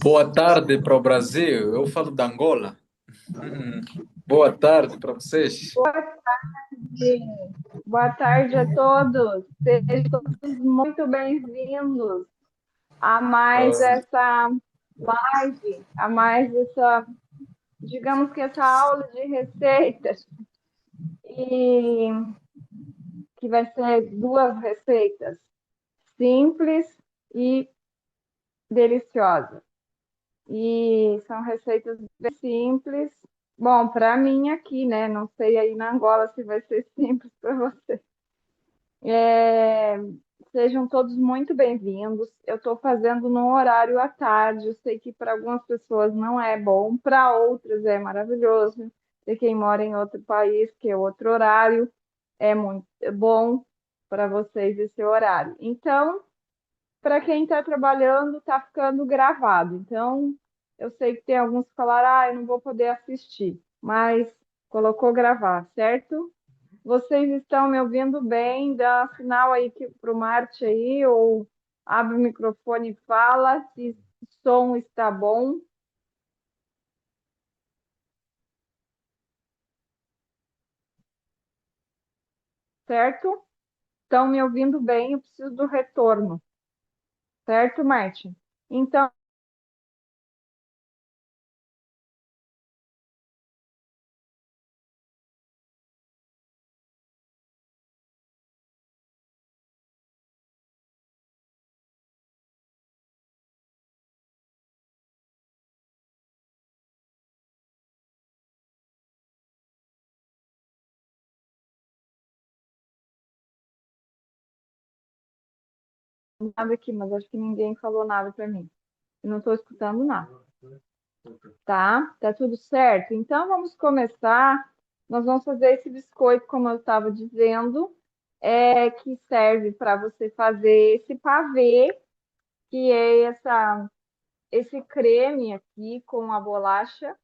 Boa tarde para o Brasil. Eu falo da Angola. Hum, Boa tarde para vocês. Boa tarde, boa tarde a todos. Sejam todos muito bem-vindos a mais Ah, essa live, a mais essa, digamos que essa aula de receitas, e que vai ser duas receitas simples e deliciosas. E são receitas bem simples. Bom, para mim aqui, né? Não sei aí na Angola se vai ser simples para você. É, Sejam todos muito bem-vindos. Eu estou fazendo no horário à tarde. Eu sei que para algumas pessoas não é bom, para outras é maravilhoso. E quem mora em outro país, que é outro horário, é muito bom para vocês esse horário. Então, para quem está trabalhando, está ficando gravado. Então, eu sei que tem alguns que falaram, eu não vou poder assistir, mas colocou gravar, certo? Vocês estão me ouvindo bem? Dá sinal aí para o Marte aí, ou abre o microfone e fala se o som está bom, certo? Estão me ouvindo bem? Eu preciso do retorno, certo, Marte? Então, nada aqui, mas acho que ninguém falou nada para mim. Eu não estou escutando nada. Tá? Tá tudo certo? Então vamos começar. Nós vamos fazer esse biscoito, como eu estava dizendo, que serve para você fazer esse pavê, que é esse creme aqui com a bolacha.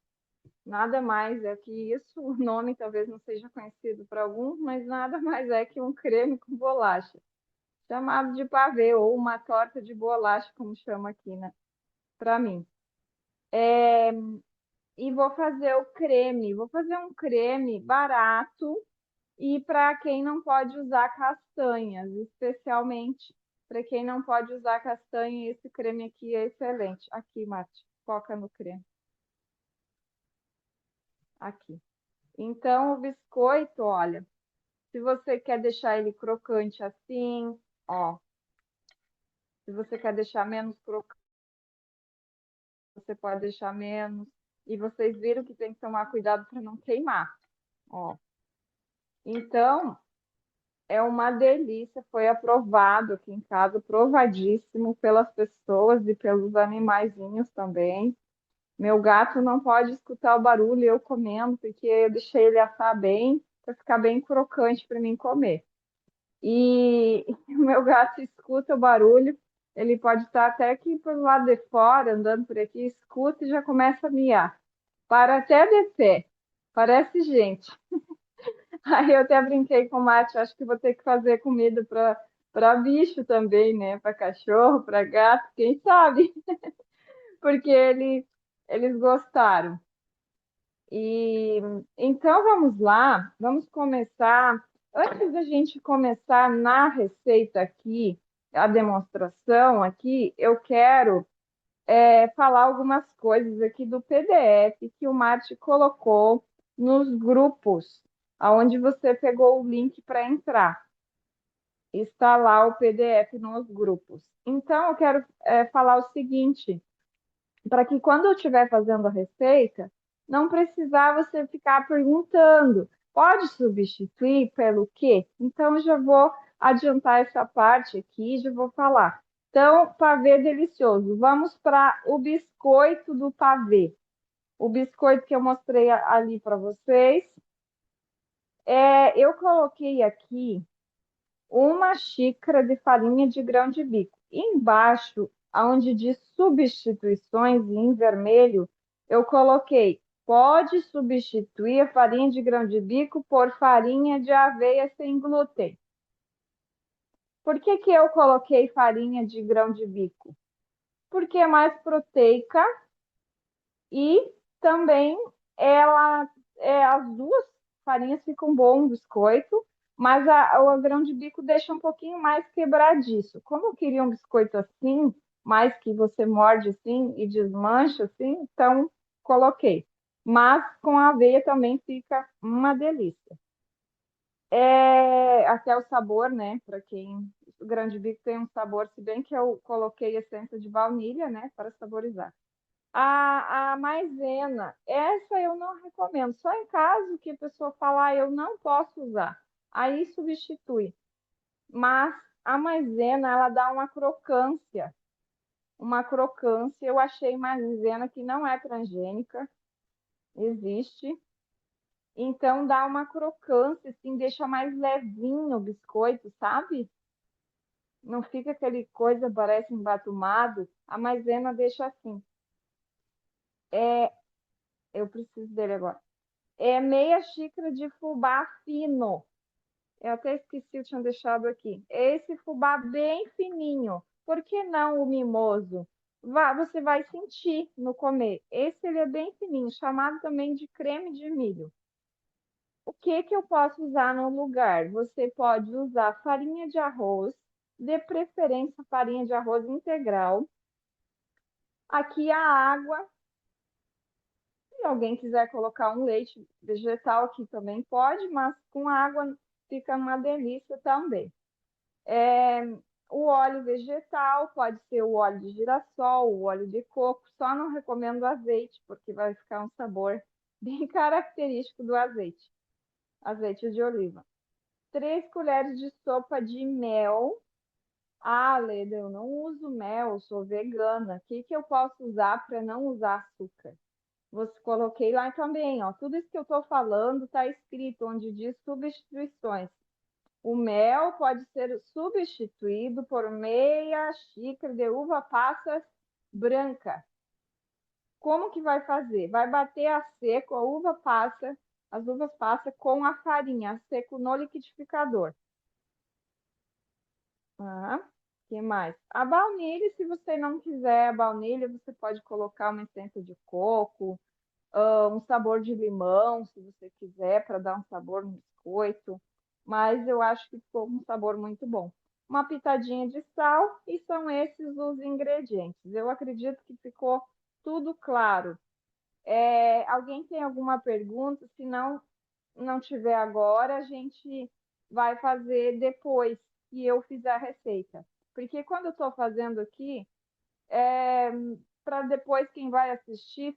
Nada mais é que isso. O nome talvez não seja conhecido para alguns, mas nada mais é que um creme com bolacha, chamado de pavê ou uma torta de bolacha, como chama aqui, né? Para mim. E vou fazer o creme. Vou fazer um creme barato e para quem não pode usar castanhas, especialmente para quem não pode usar castanha, esse creme aqui é excelente. Aqui, Mate, foca no creme. Aqui. Então, o biscoito, olha, se você quer deixar ele crocante assim, ó, se você quer deixar menos crocante, você pode deixar menos. E vocês viram que tem que tomar cuidado para não queimar, ó. Então, é uma delícia, foi aprovado aqui em casa, provadíssimo pelas pessoas e pelos animaizinhos também. Meu gato não pode escutar o barulho eu comendo, porque eu deixei ele assar bem, para ficar bem crocante para mim comer. E o meu gato escuta o barulho, ele pode estar até aqui pelo lado de fora, andando por aqui, escuta e já começa a miar. Para até de pé, parece gente. Aí eu até brinquei com o Mate, acho que vou ter que fazer comida para bicho também, né? Para cachorro, para gato, quem sabe? Porque eles gostaram. E então vamos lá, vamos começar. Antes da gente começar na receita aqui, a demonstração aqui, eu quero falar algumas coisas aqui do PDF que o Mate colocou nos grupos, aonde você pegou o link para entrar. Está lá o PDF nos grupos. Então, eu quero falar o seguinte, para que quando eu estiver fazendo a receita, não precisar você ficar perguntando, pode substituir pelo quê? Então, eu já vou adiantar essa parte aqui, já vou falar. Então, pavê delicioso. Vamos para o biscoito do pavê. O biscoito que eu mostrei ali para vocês. Eu coloquei aqui uma xícara de farinha de grão de bico. E embaixo, onde diz substituições em vermelho, eu coloquei pode substituir a farinha de grão de bico por farinha de aveia sem glúten. Por que que eu coloquei farinha de grão de bico? porque é mais proteica e também ela, as duas farinhas ficam bom no biscoito, mas o grão de bico deixa um pouquinho mais quebradiço. Como eu queria um biscoito assim, mais que você morde assim e desmancha assim, então coloquei. Mas com a aveia também fica uma delícia. Até o sabor, né? Para quem. O grande bico tem um sabor, se bem que eu coloquei essência de baunilha, né? Para saborizar. A maisena, essa eu não recomendo. Só em caso que a pessoa falar, eu não posso usar. Aí substitui. Mas a maisena, ela dá uma crocância. Uma crocância. Eu achei maisena que não é transgênica. Existe. Então dá uma crocância, assim, deixa mais levinho o biscoito, sabe? Não fica aquele coisa, parece embatumado. A maisena deixa assim. Eu preciso dele agora. É meia xícara de fubá fino. Eu até esqueci, eu tinha deixado aqui. Esse fubá bem fininho. Por que não o mimoso? Você vai sentir no comer. Esse ele é bem fininho, chamado também de creme de milho. O que que eu posso usar no lugar? Você pode usar farinha de arroz, de preferência farinha de arroz integral. Aqui a água. Se alguém quiser colocar um leite vegetal aqui também pode, mas com água fica uma delícia também. É, o óleo vegetal pode ser o óleo de girassol, o óleo de coco, só não recomendo azeite, porque vai ficar um sabor bem característico do azeite, azeite de oliva. 3 colheres de sopa de mel. Ah, Leda, eu não uso mel, eu sou vegana. O que que eu posso usar para não usar açúcar? Você coloquei lá também, ó. Tudo isso que eu estou falando está escrito onde diz substituições. O mel pode ser substituído por meia xícara de uva passa branca. Como que vai fazer? Vai bater a seco a uva passa, as uvas passa com a farinha a seco no liquidificador. Ah, que mais? A baunilha, se você não quiser a baunilha, você pode colocar uma essência de coco, um sabor de limão, se você quiser, para dar um sabor no biscoito. Mas eu acho que ficou um sabor muito bom. Uma pitadinha de sal e são esses os ingredientes. Eu acredito que ficou tudo claro. Alguém tem alguma pergunta? Se não tiver agora, a gente vai fazer depois que eu fizer a receita. Porque quando eu estou fazendo aqui, para depois quem vai assistir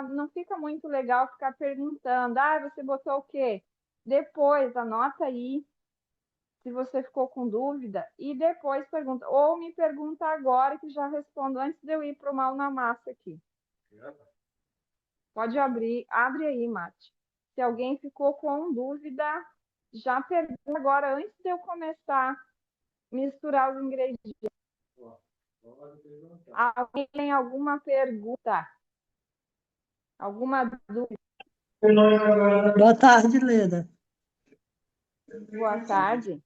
não fica muito legal ficar perguntando, você botou o quê? Depois anota aí se você ficou com dúvida e depois pergunta, ou me pergunta agora que já respondo antes de eu ir para o mal na massa aqui. Pode abrir, abre aí, Mate. Se alguém ficou com dúvida, já pergunta agora antes de eu começar a misturar os ingredientes. Alguém tem alguma pergunta? Alguma dúvida? Boa tarde, Leda. Boa tarde.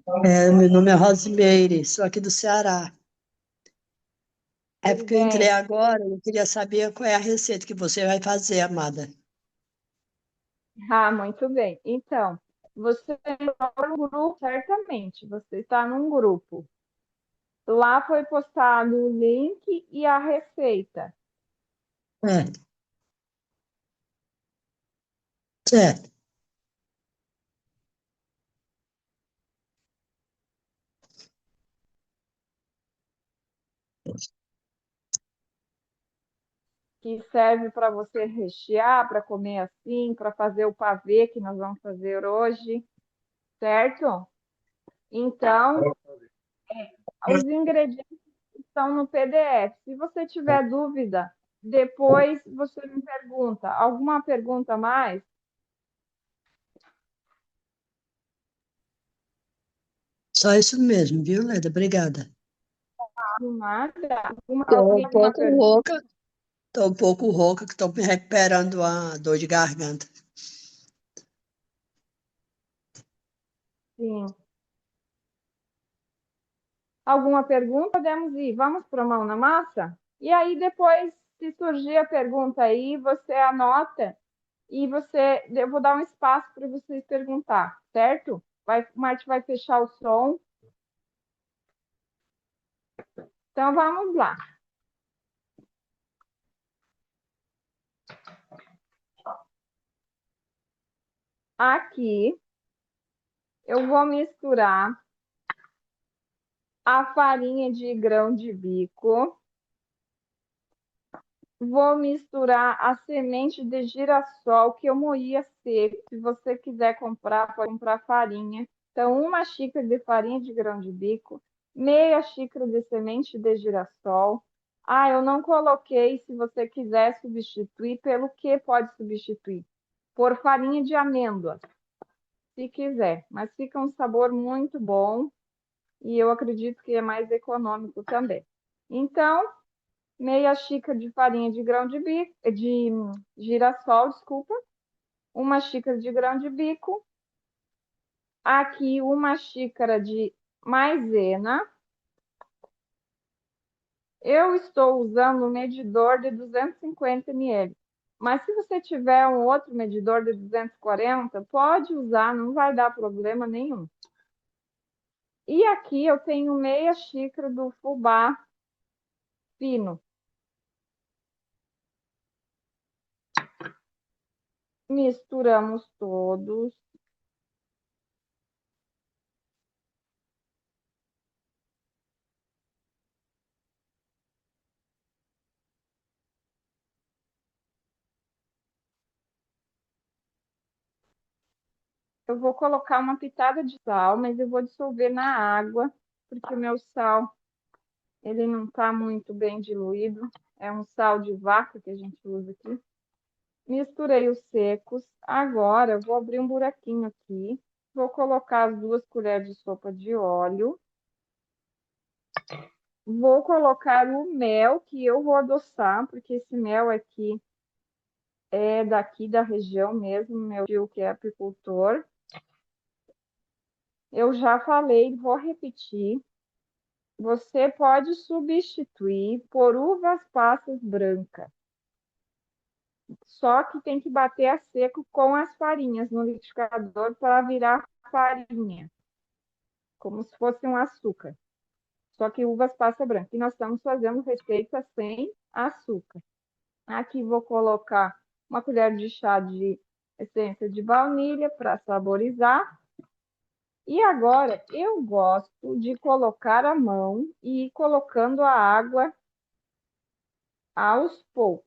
Meu nome é Rosimeire, sou aqui do Ceará. É Tudo porque eu entrei bem? agora, eu queria saber qual é a receita que você vai fazer, amada. Ah, muito bem. Então, você está no grupo, certamente. Você está num grupo. Lá foi postado o link e a receita. É, certo. Que serve para você rechear, para comer assim, para fazer o pavê que nós vamos fazer hoje, certo? Então, os ingredientes estão no PDF. Se você tiver dúvida, depois você me pergunta. Alguma pergunta a mais? Só isso mesmo, viu, Leda? Obrigada. Nada? Estou Alguém um tem alguma pouco pergunta? rouca, estou um pouco rouca, que estou me recuperando a dor de garganta. Sim. Alguma pergunta? Podemos ir. Vamos para a mão na massa? E aí, depois, se surgir a pergunta aí, você anota e eu vou dar um espaço para vocês perguntar, certo? Marte vai fechar o som. Então, vamos lá. Aqui, eu vou misturar a farinha de grão de bico. Vou misturar a semente de girassol que eu moía seco. Se você quiser comprar, pode comprar farinha. Então, uma xícara de farinha de grão de bico, meia xícara de semente de girassol. Ah, eu não coloquei, se você quiser substituir, pelo que pode substituir? Por farinha de amêndoas, se quiser. Mas fica um sabor muito bom e eu acredito que é mais econômico também. Então, meia xícara de farinha de grão de bico, de girassol, desculpa, uma xícara de grão de bico, aqui uma xícara de maisena. Eu estou usando um medidor de 250 ml, mas se você tiver um outro medidor de 240, pode usar, não vai dar problema nenhum. E aqui eu tenho meia xícara do fubá fino. Misturamos todos. Eu vou colocar uma pitada de sal, mas eu vou dissolver na água, porque o meu sal, ele não está muito bem diluído. É um sal de vaca que a gente usa aqui. Misturei os secos. Agora, eu vou abrir um buraquinho aqui. Vou colocar as 2 colheres de sopa de óleo. Vou colocar o mel, que eu vou adoçar, porque esse mel aqui é daqui da região mesmo, meu tio que é apicultor. Eu já falei, vou repetir. Você pode substituir por uvas passas brancas. Só que tem que bater a seco com as farinhas no liquidificador para virar farinha, como se fosse um açúcar. Só que uvas passa branca. E nós estamos fazendo receita sem açúcar. Aqui vou colocar uma colher de chá de essência de baunilha para saborizar. E agora eu gosto de colocar a mão e ir colocando a água aos poucos.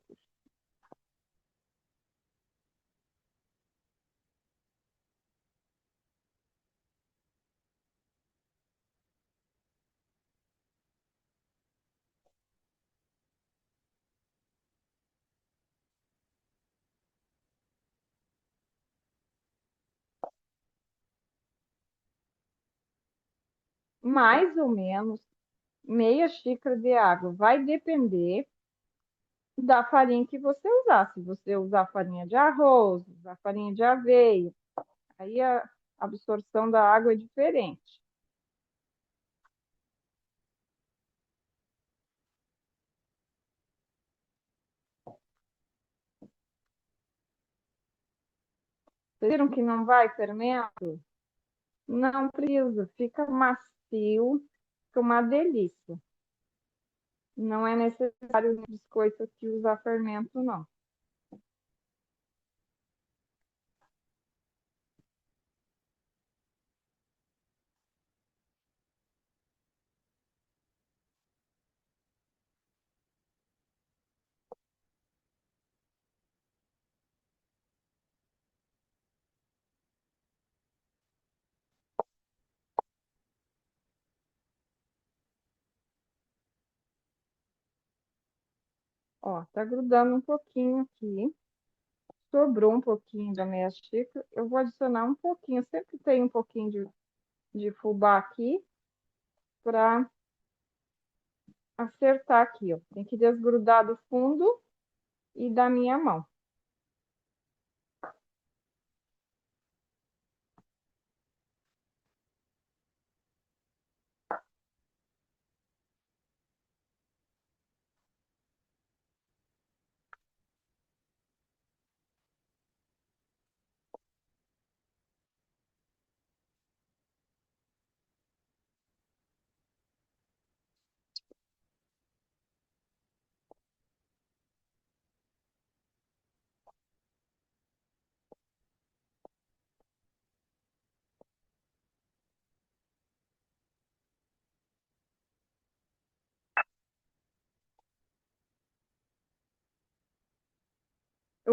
Mais ou menos meia xícara de água. Vai depender da farinha que você usar. Se você usar farinha de arroz, usar farinha de aveia, aí a absorção da água é diferente. Vocês viram que não vai fermento? Não precisa, fica macio, fica uma delícia. Não é necessário no biscoito aqui usar fermento, não. Ó, tá grudando um pouquinho aqui. Sobrou um pouquinho da meia xícara. Eu vou adicionar um pouquinho. Sempre tem um pouquinho de fubá aqui para acertar aqui, ó. Tem que desgrudar do fundo e da minha mão.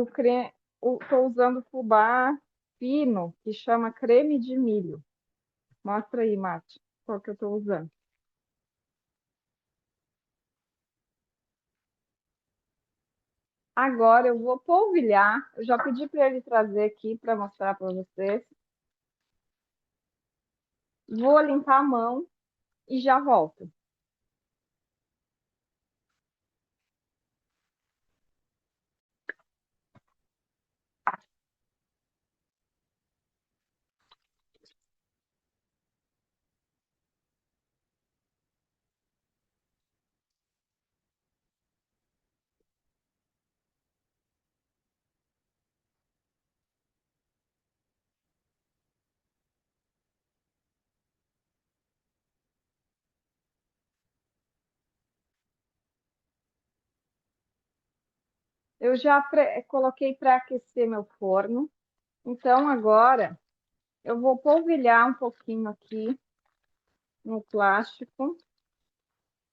Estou usando fubá fino, que chama creme de milho. Mostra aí, Márcia, qual que eu estou usando. Agora eu vou polvilhar. Eu já pedi para ele trazer aqui para mostrar para vocês. Vou limpar a mão e já volto. Eu já coloquei para aquecer meu forno. Então, agora, eu vou polvilhar um pouquinho aqui no plástico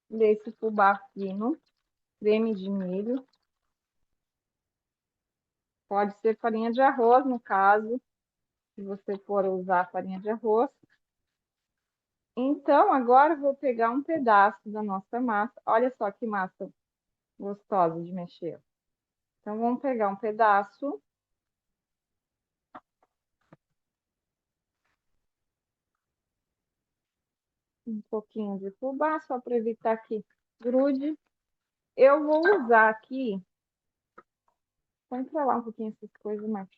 desse fubá fino, creme de milho. Pode ser farinha de arroz, no caso, se você for usar farinha de arroz. Então, agora eu vou pegar um pedaço da nossa massa. Olha só que massa gostosa de mexer. Então, vamos pegar um pedaço. Um pouquinho de fubá, só para evitar que grude. Eu vou usar aqui. Vamos falar um pouquinho essas coisas, Marcos.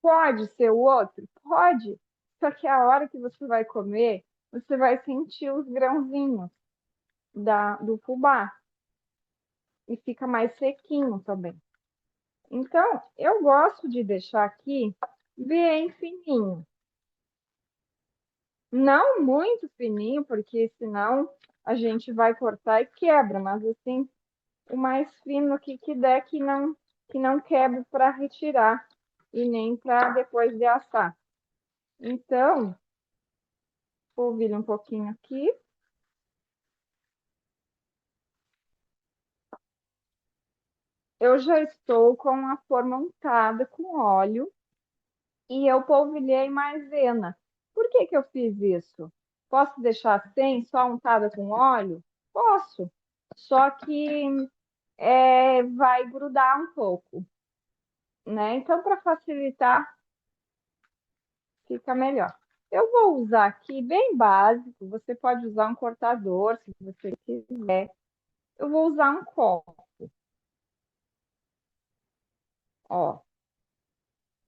Pode ser o outro? Pode. Só que a hora que você vai comer, você vai sentir os grãozinhos do fubá. E fica mais sequinho também. Então, eu gosto de deixar aqui bem fininho. Não muito fininho, porque senão a gente vai cortar e quebra. Mas assim, o mais fino que der, que não quebre para retirar. E nem para depois de assar. Então, polvilho um pouquinho aqui. Eu já estou com a forma untada com óleo e eu polvilhei maisena. Por que que eu fiz isso? Posso deixar sem, só untada com óleo? Posso. Só que vai grudar um pouco, né? Então, para facilitar, fica melhor. Eu vou usar aqui bem básico. Você pode usar um cortador, se você quiser. Eu vou usar um copo, ó.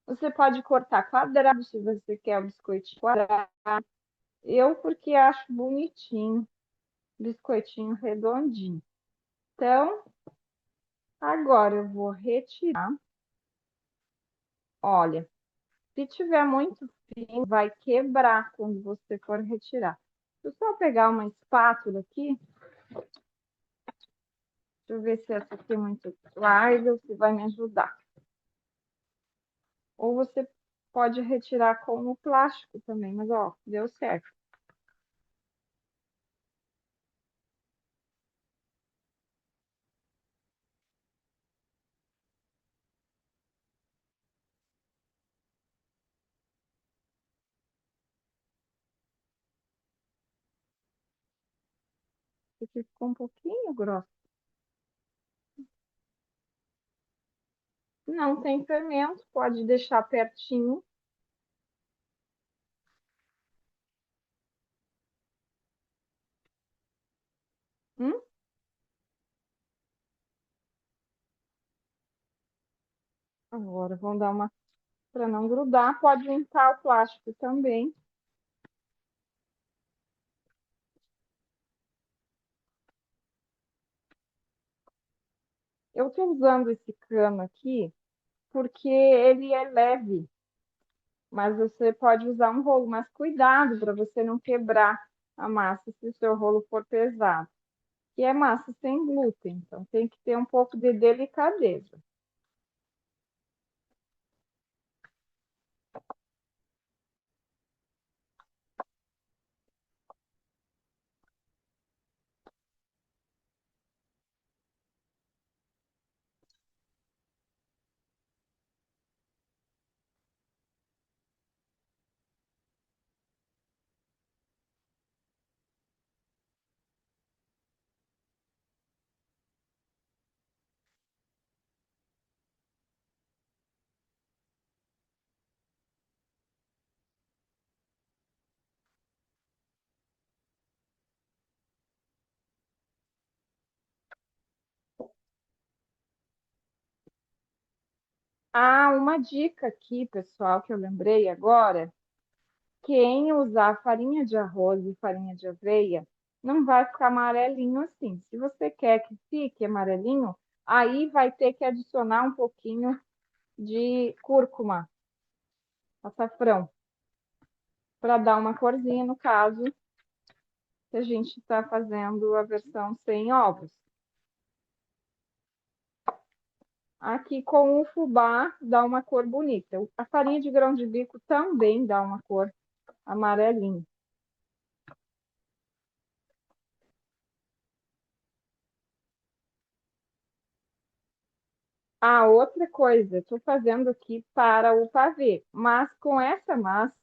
Você pode cortar quadrado se você quer o biscoito quadrado. Eu, porque acho bonitinho, biscoitinho redondinho. Então, agora eu vou retirar. Olha, se tiver muito fino, vai quebrar quando você for retirar. Deixa eu só pegar uma espátula aqui. Deixa eu ver se essa aqui é muito larga, se vai me ajudar. Ou você pode retirar com o plástico também, mas ó, deu certo. Esse ficou um pouquinho grosso. Não tem fermento, pode deixar pertinho. Hum? Agora, vamos dar uma... Para não grudar, pode limpar o plástico também. Eu estou usando esse cano aqui porque ele é leve. Mas você pode usar um rolo, mas cuidado para você não quebrar a massa se o seu rolo for pesado. que é massa sem glúten, então tem que ter um pouco de delicadeza. Ah, uma dica aqui, pessoal, que eu lembrei agora, quem usar farinha de arroz e farinha de aveia não vai ficar amarelinho assim. Se você quer que fique amarelinho, aí vai ter que adicionar um pouquinho de cúrcuma, açafrão, para dar uma corzinha, no caso, que a gente está fazendo a versão sem ovos. Aqui com o fubá dá uma cor bonita. A farinha de grão de bico também dá uma cor amarelinha. Ah, outra coisa, estou fazendo aqui para o pavê, mas com essa massa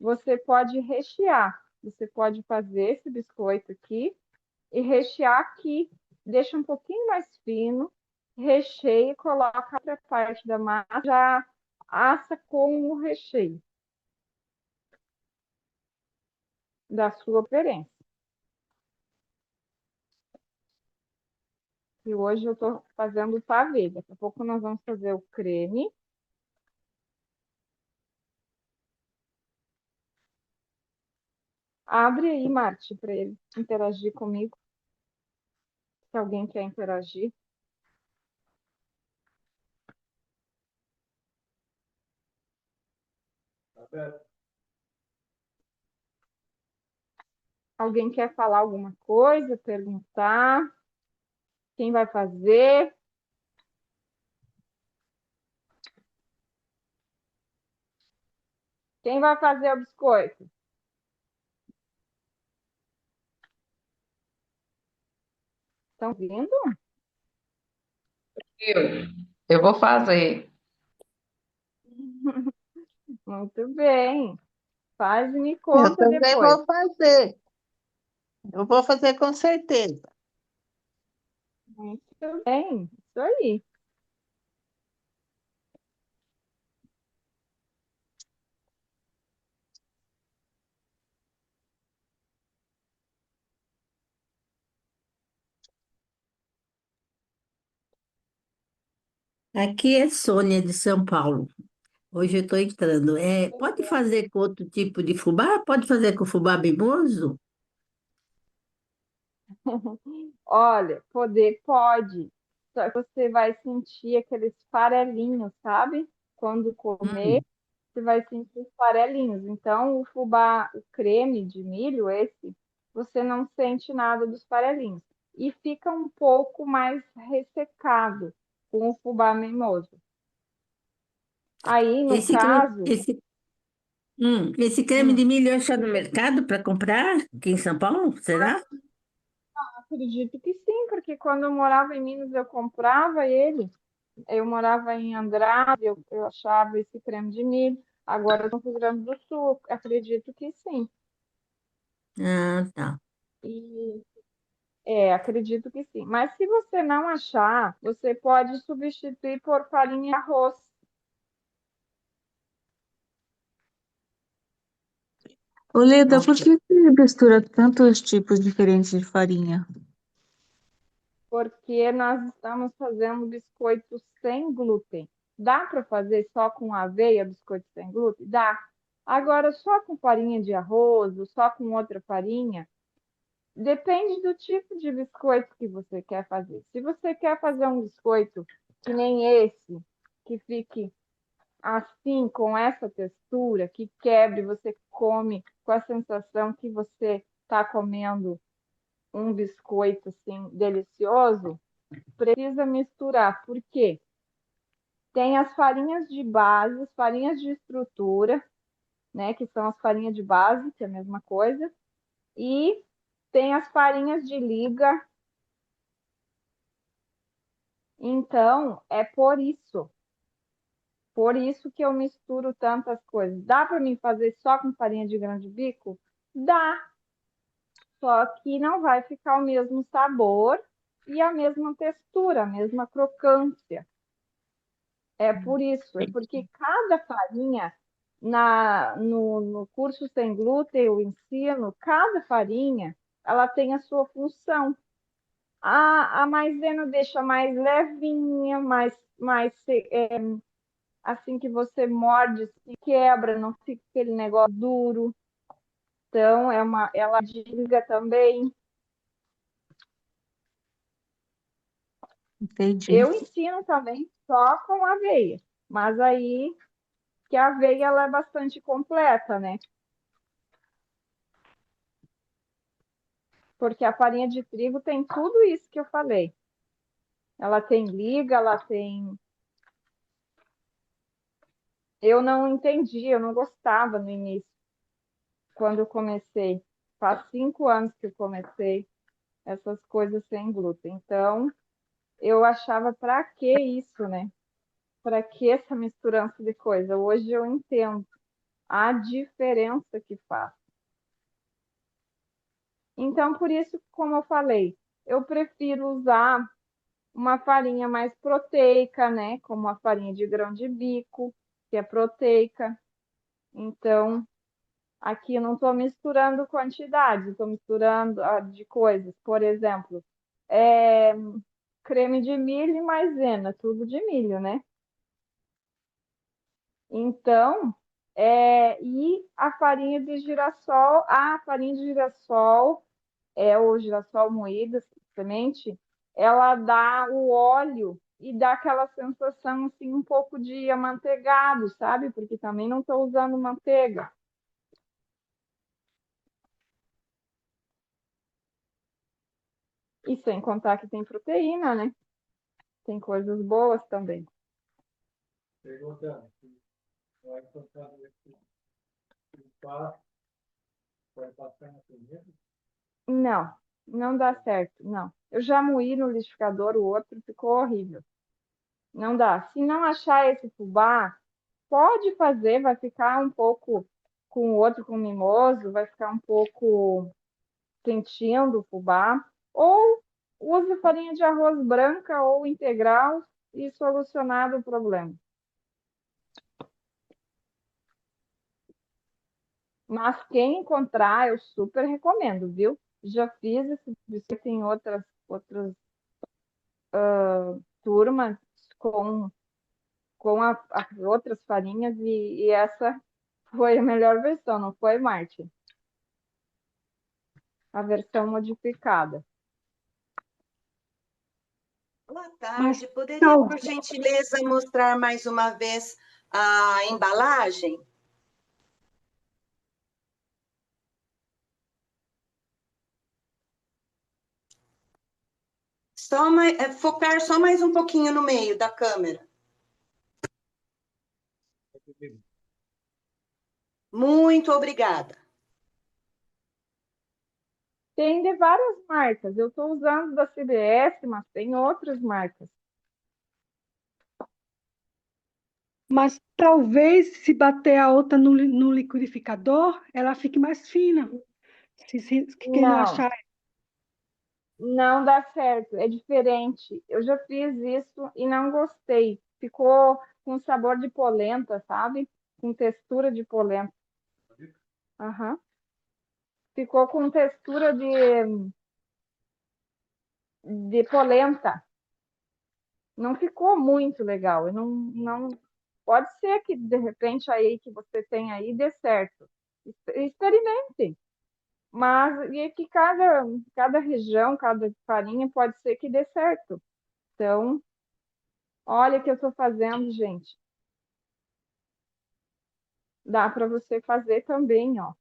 você pode rechear. Você pode fazer esse biscoito aqui e rechear aqui. Deixa um pouquinho mais fino, recheia e coloca outra parte da massa, já assa com o recheio da sua preferência. E hoje eu estou fazendo o pavê. Daqui a pouco nós vamos fazer o creme. Abre aí, Marte, para ele interagir comigo. Se alguém quer interagir. Alguém quer falar alguma coisa, perguntar? Quem vai fazer? Quem vai fazer o biscoito? Estão vindo? Eu, eu vou fazer. Muito bem. Faz e me Eu conta também depois. vou fazer. Eu vou fazer com certeza. Muito bem. Isso aí. Aqui é Sônia de São Paulo. Hoje eu estou entrando. Pode fazer com outro tipo de fubá? Pode fazer com fubá mimoso? Olha, poder pode. Só que você vai sentir aqueles farelinhos, sabe? Quando comer, Hum, você vai sentir os farelinhos. Então, o fubá, o creme de milho, esse, você não sente nada dos farelinhos. E fica um pouco mais ressecado com o fubá mimoso. Aí, no caso, esse creme hum, de milho eu acho no mercado para comprar aqui em São Paulo? Será? acredito que sim, porque quando eu morava em Minas, eu comprava ele. Eu morava em Andrade, eu achava esse creme de milho. Agora, no Rio Grande do Sul, acredito que sim. Ah, tá. E acredito que sim. Mas se você não achar, você pode substituir por farinha de arroz, Ô, Leda, por Ok. que que mistura tantos tipos diferentes de farinha? porque nós estamos fazendo biscoito sem glúten. Dá para fazer só com aveia, biscoito sem glúten? Dá. Agora, só com farinha de arroz ou só com outra farinha, depende do tipo de biscoito que você quer fazer. Se você quer fazer um biscoito que nem esse, que fique assim, com essa textura, que quebre, você come com a sensação que você está comendo um biscoito assim delicioso, precisa misturar. Por quê? Tem as farinhas de base, as farinhas de estrutura, né, que são as farinhas de base, que é a mesma coisa, e tem as farinhas de liga. Então, é por isso que eu misturo tantas coisas. Dá para mim fazer só com farinha de grão de bico? Dá, só que não vai ficar o mesmo sabor e a mesma textura, a mesma crocância. É por isso, é porque cada farinha, no curso Sem Glúten eu ensino, cada farinha, ela tem a sua função. A maisena deixa mais levinha, assim que você morde, se quebra, não fica aquele negócio duro. Então, ela desliga também. Entendi. Eu ensino também só com aveia, mas aí que a aveia ela é bastante completa, né? Porque a farinha de trigo tem tudo isso que eu falei. Ela tem liga, ela tem. Eu não entendi, eu não gostava no início, quando eu comecei. Faz 5 anos que eu comecei essas coisas sem glúten. Então, eu achava para que isso, né? Para que essa misturança de coisa? Hoje eu entendo a diferença que faz. Então, por isso, como eu falei, eu prefiro usar uma farinha mais proteica, né? Como a farinha de grão de bico, que é proteica. Então, aqui eu não estou misturando quantidades, estou misturando de coisas. Por exemplo, é, creme de milho e maisena, tudo de milho, né? Então, e a farinha de girassol é o girassol moído, simplesmente, ela dá o óleo e dá aquela sensação assim um pouco de amanteigado, sabe? Porque também não estou usando manteiga. E sem contar que tem proteína, né? Tem coisas boas também. Perguntando, vai colocar no passo, vai passar na primeira? Não, não dá certo, não. Eu já moí no liquidificador, o outro ficou horrível. Não dá. Se não achar esse fubá, pode fazer, vai ficar um pouco com o outro, com o mimoso, vai ficar um pouco sentindo o fubá. Ou use farinha de arroz branca ou integral e solucionado o problema. Mas quem encontrar, eu super recomendo, viu? Já fiz esse biscoito em outras turmas com as outras farinhas e essa foi a melhor versão, não foi, Marte? A versão modificada. Boa Mas tarde. Poderia, tal- por gentileza, mostrar mais uma vez a embalagem? Focar só mais um pouquinho no meio da câmera. Muito obrigada. Tem de várias marcas. Eu estou usando da CBS, mas tem outras marcas. Mas talvez se bater a outra no liquidificador, ela fique mais fina. Quem não Não, achar, não dá certo. É diferente. Eu já fiz isso e não gostei. Ficou com sabor de polenta, sabe? Com textura de polenta. Aham. Ficou com textura de polenta. Não ficou muito legal. Eu não. Pode ser que de repente aí que você tem aí dê certo. Experimente. Mas e que cada região, cada farinha pode ser que dê certo. Então, olha o que eu estou fazendo, gente. Dá para você fazer também, ó.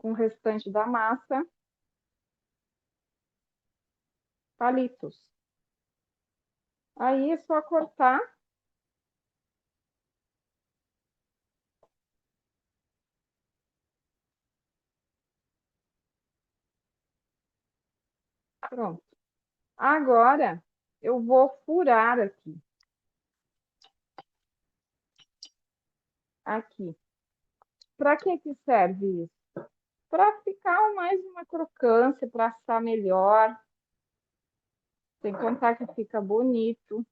com o restante da massa, palitos. Aí é só cortar. Pronto. Agora, eu vou furar aqui. Aqui. Para que serve isso? Para ficar mais uma crocância, para assar melhor. Sem contar que fica bonito.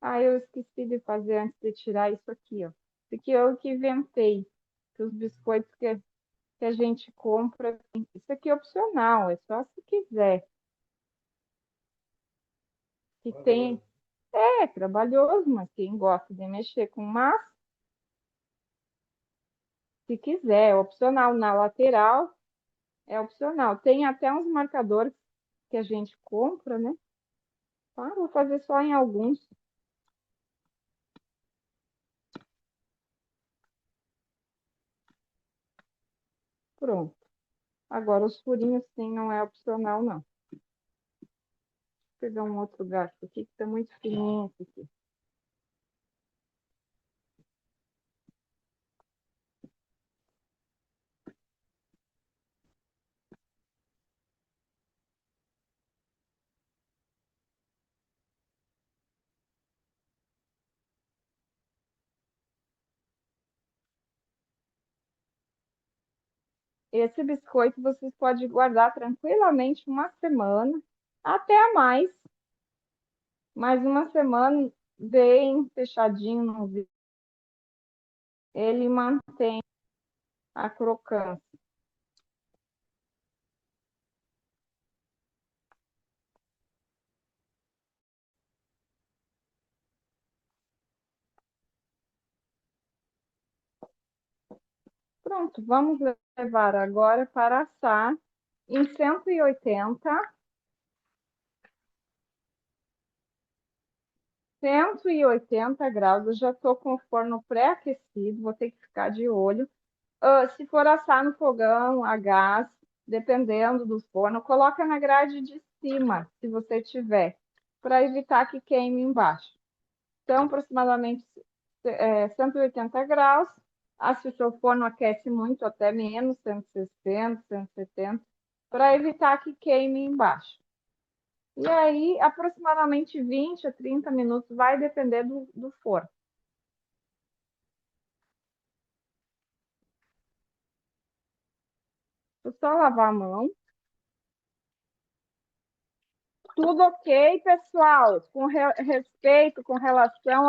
Ah, eu esqueci de fazer antes de tirar isso aqui, ó. Isso aqui eu que inventei. Que os biscoitos que a gente compra. Isso aqui é opcional, é só se quiser. Que tem. É trabalhoso, mas quem gosta de mexer com massa, se quiser, é opcional. Na lateral, é opcional. Tem até uns marcadores que a gente compra, né? Ah, vou fazer só em alguns. Pronto. Agora, os furinhos, sim, não é opcional, não. Vou pegar um outro garfo aqui, que tá muito fininho esse aqui. Esse biscoito vocês podem guardar tranquilamente uma semana, até mais. Mais uma semana, bem fechadinho no vidro. Ele mantém a crocância. Pronto, vamos levar agora para assar em 180 graus. Eu já estou com o forno pré-aquecido, vou ter que ficar de olho. Se for assar no fogão, a gás, dependendo do forno, coloca na grade de cima, se você tiver, para evitar que queime embaixo. Então, aproximadamente 180 graus. Se o seu forno aquece muito, até menos, 160, 170, para evitar que queime embaixo. E aí, aproximadamente 20 a 30 minutos, vai depender do forno. É só lavar a mão. Tudo ok, pessoal? Com respeito, com relação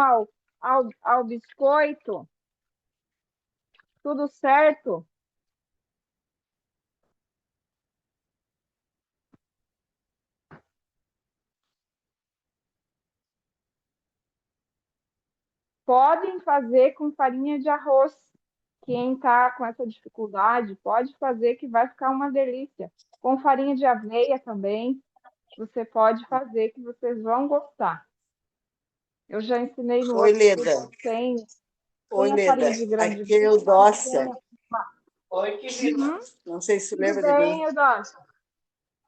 ao biscoito? Tudo certo? Podem fazer com farinha de arroz. Quem está com essa dificuldade, pode fazer que vai ficar uma delícia. Com farinha de aveia também, você pode fazer que vocês vão gostar. Eu já ensinei no Oi, outro Leda. sem Oi, a Leda. farinha de grande Aqui é bico, Eudócia. Oi, querida. Não sei se tu Tudo lembra de mim. bem, Eudócio?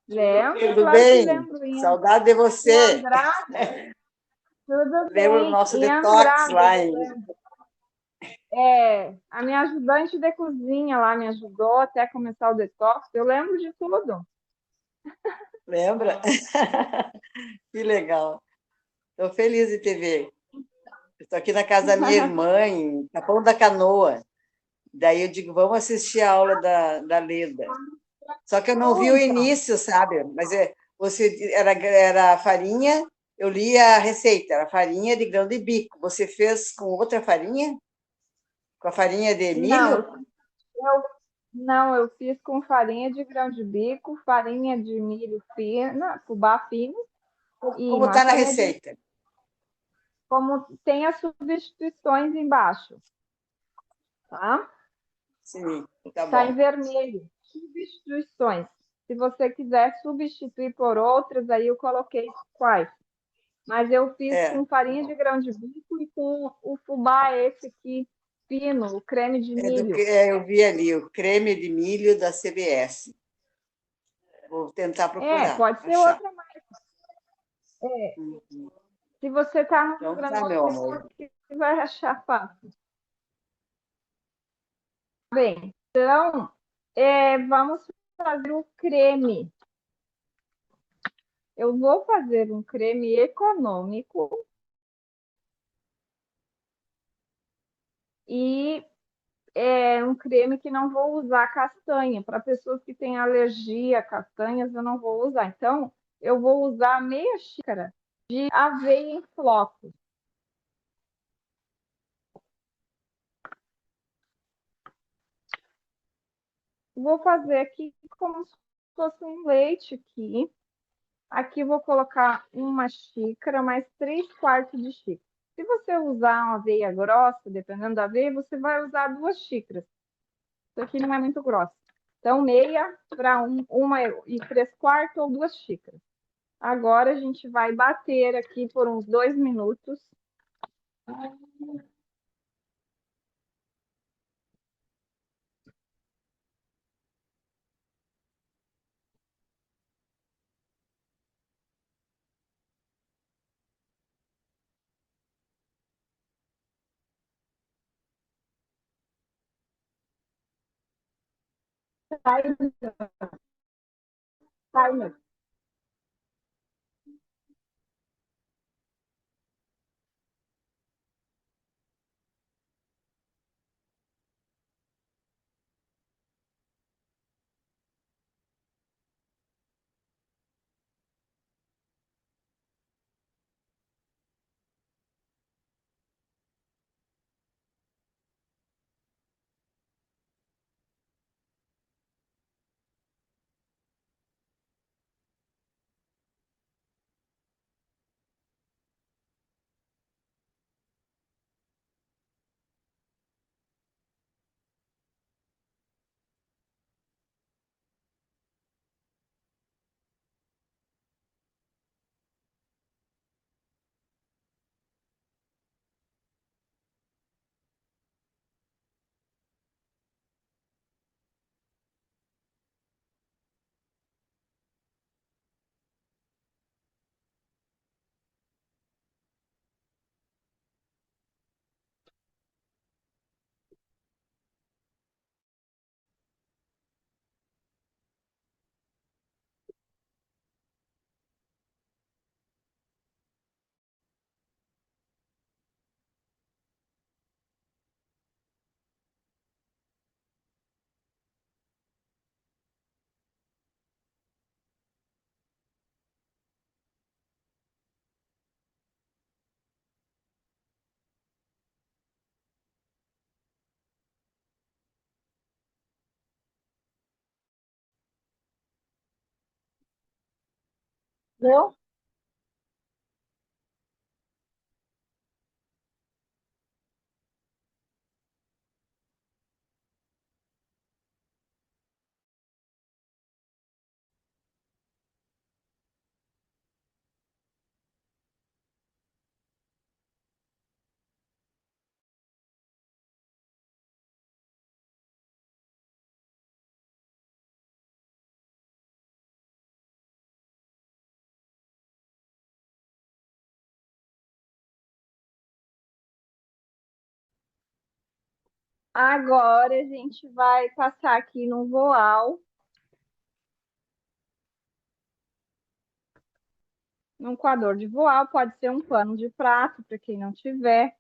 Lembro, Tudo claro que bem? lembro. Saudade de Em você. Andrade, tudo Lembra do bem. nosso Em detox Andrade, lá eu em... lembro. A minha ajudante de cozinha lá me ajudou até começar o detox. Eu lembro de tudo. Lembra? Que legal. Estou feliz de te ver. Estou aqui na casa da minha irmã, em Capão da Canoa. Daí eu digo, vamos assistir a aula da Leda. Só que eu não vi o Então, início, sabe? Mas você era farinha, eu li a receita, era farinha de grão de bico. Você fez com outra farinha? Com a farinha de não, milho? eu fiz com farinha de grão de bico, farinha de milho fino, fubá fino e Como está na massinha de... receita? Como tem as substituições embaixo, tá? Sim, tá Está em bom. vermelho. Substituições. Se você quiser substituir por outras, aí eu coloquei quais. Mas eu fiz É, com farinha de grão de bico e com o fubá esse aqui, fino, o creme de milho. Eu vi ali, o creme de milho da CBS. Vou tentar procurar, Pode ser achar. outra marca. Uhum. Se você está no Rio Então Grande tá, do meu Sul, amor. você vai achar fácil. Bem, então, vamos fazer o creme. Eu vou fazer um creme econômico e um creme que não vou usar castanha. Para pessoas que têm alergia a castanhas, eu não vou usar. Então, eu vou usar meia xícara de aveia em flocos. Vou fazer aqui como se fosse um leite aqui. Aqui vou colocar uma xícara, mais 3/4 de xícara. Se você usar uma aveia grossa, dependendo da aveia, você vai usar 2 xícaras. Isso aqui não é muito grossa. Então, meia para 1 3/4 ou 2 xícaras. Agora, a gente vai bater aqui por uns 2 minutos. Timer. Deu? Agora a gente vai passar aqui no voal. Num coador de voal, pode ser um pano de prato, para quem não tiver.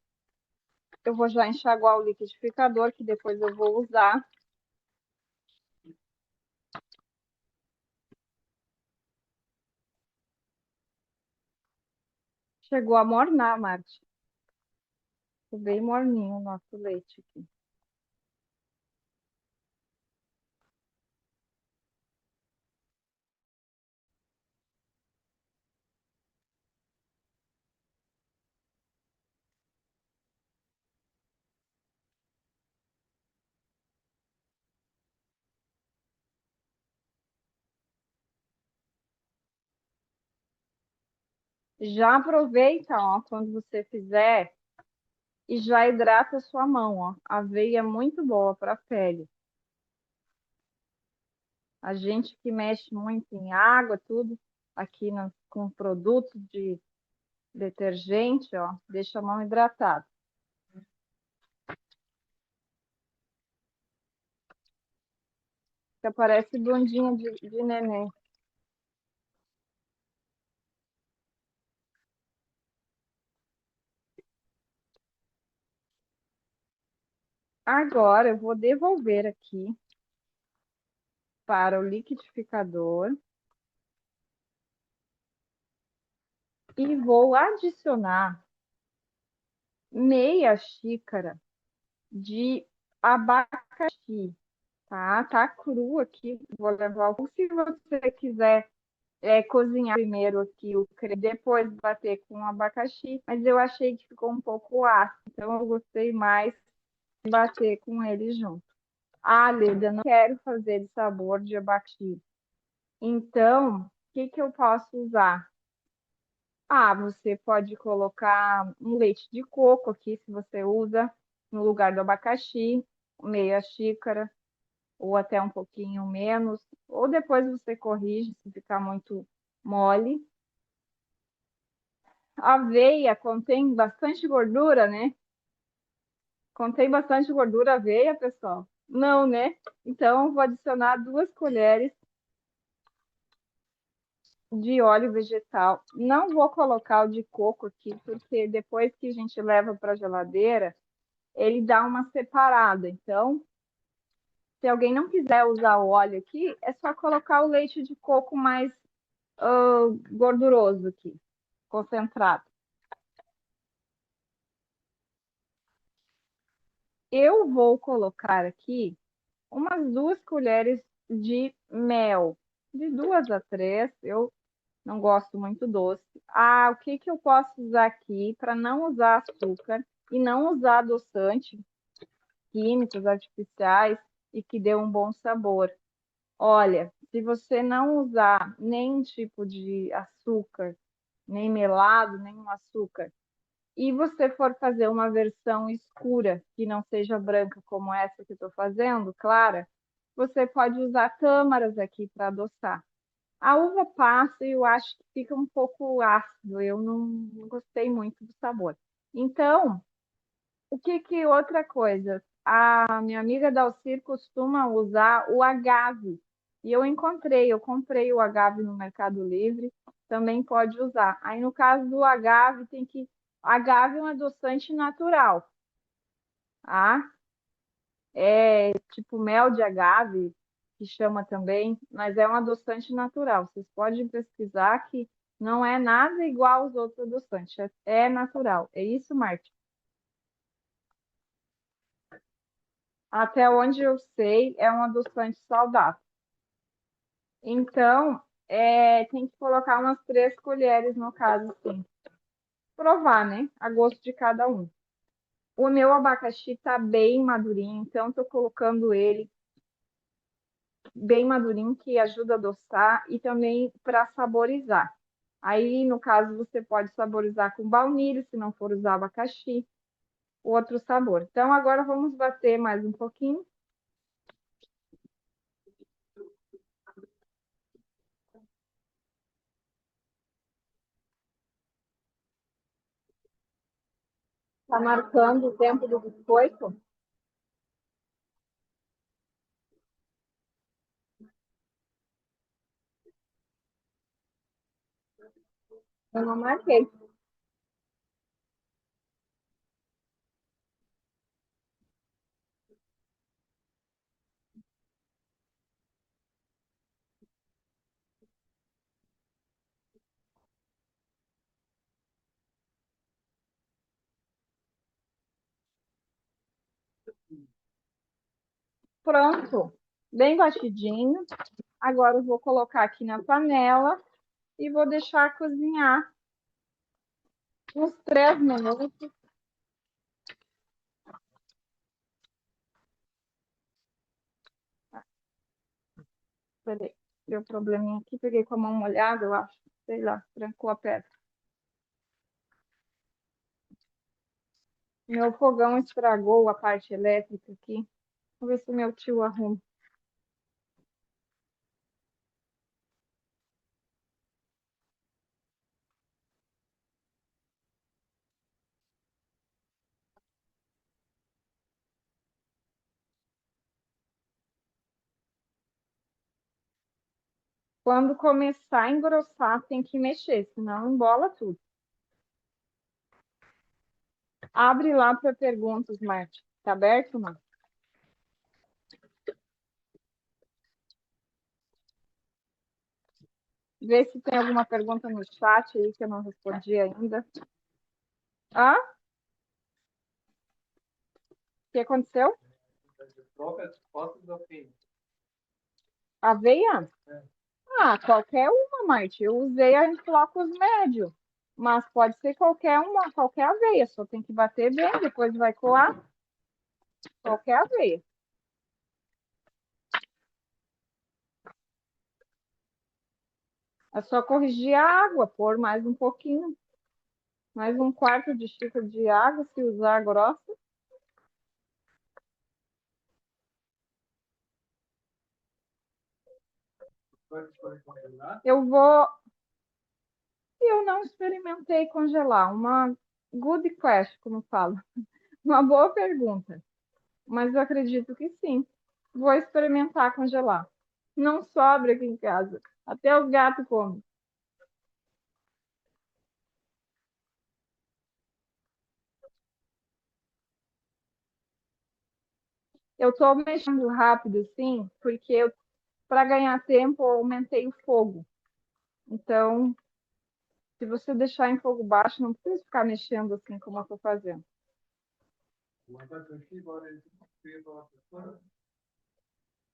Eu vou já enxaguar o liquidificador, que depois eu vou usar. Chegou a mornar, Marte. Ficou bem morninho o nosso leite aqui. Já aproveita, ó, quando você fizer e já hidrata a sua mão, ó. A aveia é muito boa para a pele. A gente que mexe muito em água, tudo, aqui com produtos de detergente, ó, deixa a mão hidratada. Que parece bundinha de neném. Agora eu vou devolver aqui para o liquidificador e vou adicionar meia xícara de abacaxi, tá? Tá cru aqui, vou levar. Se você quiser cozinhar primeiro aqui o creme, depois bater com o abacaxi, mas eu achei que ficou um pouco ácido, então eu gostei mais de bater com ele junto. Ah, Leda, eu não quero fazer de sabor de abacaxi. Então, o que que eu posso usar? Ah, você pode colocar um leite de coco aqui, se você usa, no lugar do abacaxi, meia xícara, ou até um pouquinho menos, ou depois você corrige se ficar muito mole. A aveia contém bastante gordura, né? Contém bastante gordura a aveia, pessoal? Não, né? Então, eu vou adicionar 2 colheres de óleo vegetal. Não vou colocar o de coco aqui, porque depois que a gente leva para a geladeira, ele dá uma separada. Então, se alguém não quiser usar o óleo aqui, é só colocar o leite de coco mais gorduroso aqui, concentrado. Eu vou colocar aqui umas 2 colheres de mel, de 2 a 3. Eu não gosto muito doce. Ah, o que que eu posso usar aqui para não usar açúcar e não usar adoçante químicos artificiais e que dê um bom sabor? Olha, se você não usar nenhum tipo de açúcar, nem melado, nenhum açúcar, e você for fazer uma versão escura, que não seja branca como essa que eu estou fazendo, clara, você pode usar tâmaras aqui para adoçar. A uva passa e eu acho que fica um pouco ácido, eu não gostei muito do sabor. Então, outra coisa? A minha amiga Dalcir costuma usar o agave. E eu comprei o agave no Mercado Livre, também pode usar. Aí no caso do agave, agave é um adoçante natural, tá? É tipo mel de agave, que chama também, mas é um adoçante natural. Vocês podem pesquisar que não é nada igual aos outros adoçantes, é natural. É isso, Marta? Até onde eu sei, é um adoçante saudável. Então, tem que colocar umas 3 colheres no caso, sim. Provar, né? A gosto de cada um. O meu abacaxi tá bem madurinho, então estou colocando ele bem madurinho, que ajuda a adoçar e também para saborizar. Aí, no caso, você pode saborizar com baunilha, se não for usar abacaxi, outro sabor. Então, agora vamos bater mais um pouquinho. Tá marcando o tempo do biscoito? Eu não marquei. Pronto, bem batidinho. Agora eu vou colocar aqui na panela e vou deixar cozinhar uns 3 minutos. Peraí, deu probleminha aqui, peguei com a mão molhada, eu acho. Sei lá, trancou a pedra. Meu fogão estragou a parte elétrica aqui. Vou ver se meu tio arruma. Quando começar a engrossar, tem que mexer, senão embola tudo. Abre lá para perguntas, Marte. Tá aberto, não? Vê se tem alguma pergunta no chat aí que eu não respondi ainda. Ah? O que aconteceu? Aveia? Ah, qualquer uma, Marte. Eu usei a gente coloca os médios. Mas pode ser qualquer uma, qualquer aveia. Só tem que bater bem, depois vai coar. Qualquer aveia. É só corrigir a água, pôr mais um pouquinho. Mais um quarto de xícara de água, se usar grossa. Eu vou. Eu não experimentei congelar. Uma good question, como falo. Uma boa pergunta. Mas eu acredito que sim. Vou experimentar congelar. Não sobra aqui em casa. Até os gatos comem. Eu estou mexendo rápido, sim, porque para ganhar tempo eu aumentei o fogo. Então, se você deixar em fogo baixo, não precisa ficar mexendo assim como eu estou fazendo.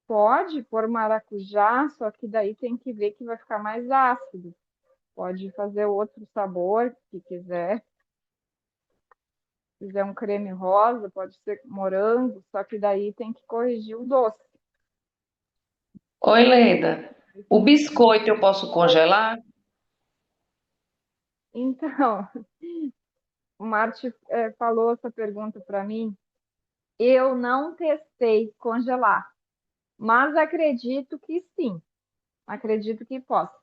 Pode pôr maracujá, só que daí tem que ver que vai ficar mais ácido. Pode fazer outro sabor, se quiser. Se quiser um creme rosa, pode ser morango, só que daí tem que corrigir o doce. Oi, Leda. O biscoito eu posso congelar? Então, o Marte falou essa pergunta para mim. Eu não testei congelar, mas acredito que sim. Acredito que posso.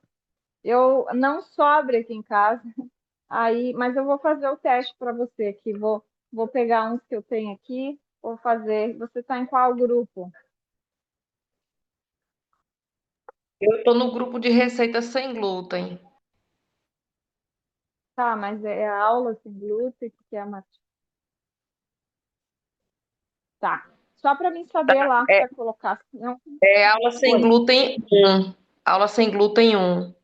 Eu não sobra aqui em casa, aí, mas eu vou fazer o teste para você aqui. Vou pegar uns que eu tenho aqui, vou fazer. Você está em qual grupo? Eu estou no grupo de receitas sem glúten. Tá, mas é a aula sem glúten que é a Mati. Tá. Só para mim saber lá É, para colocar. Não. é aula sem Oi. glúten 1. Aula sem glúten 1.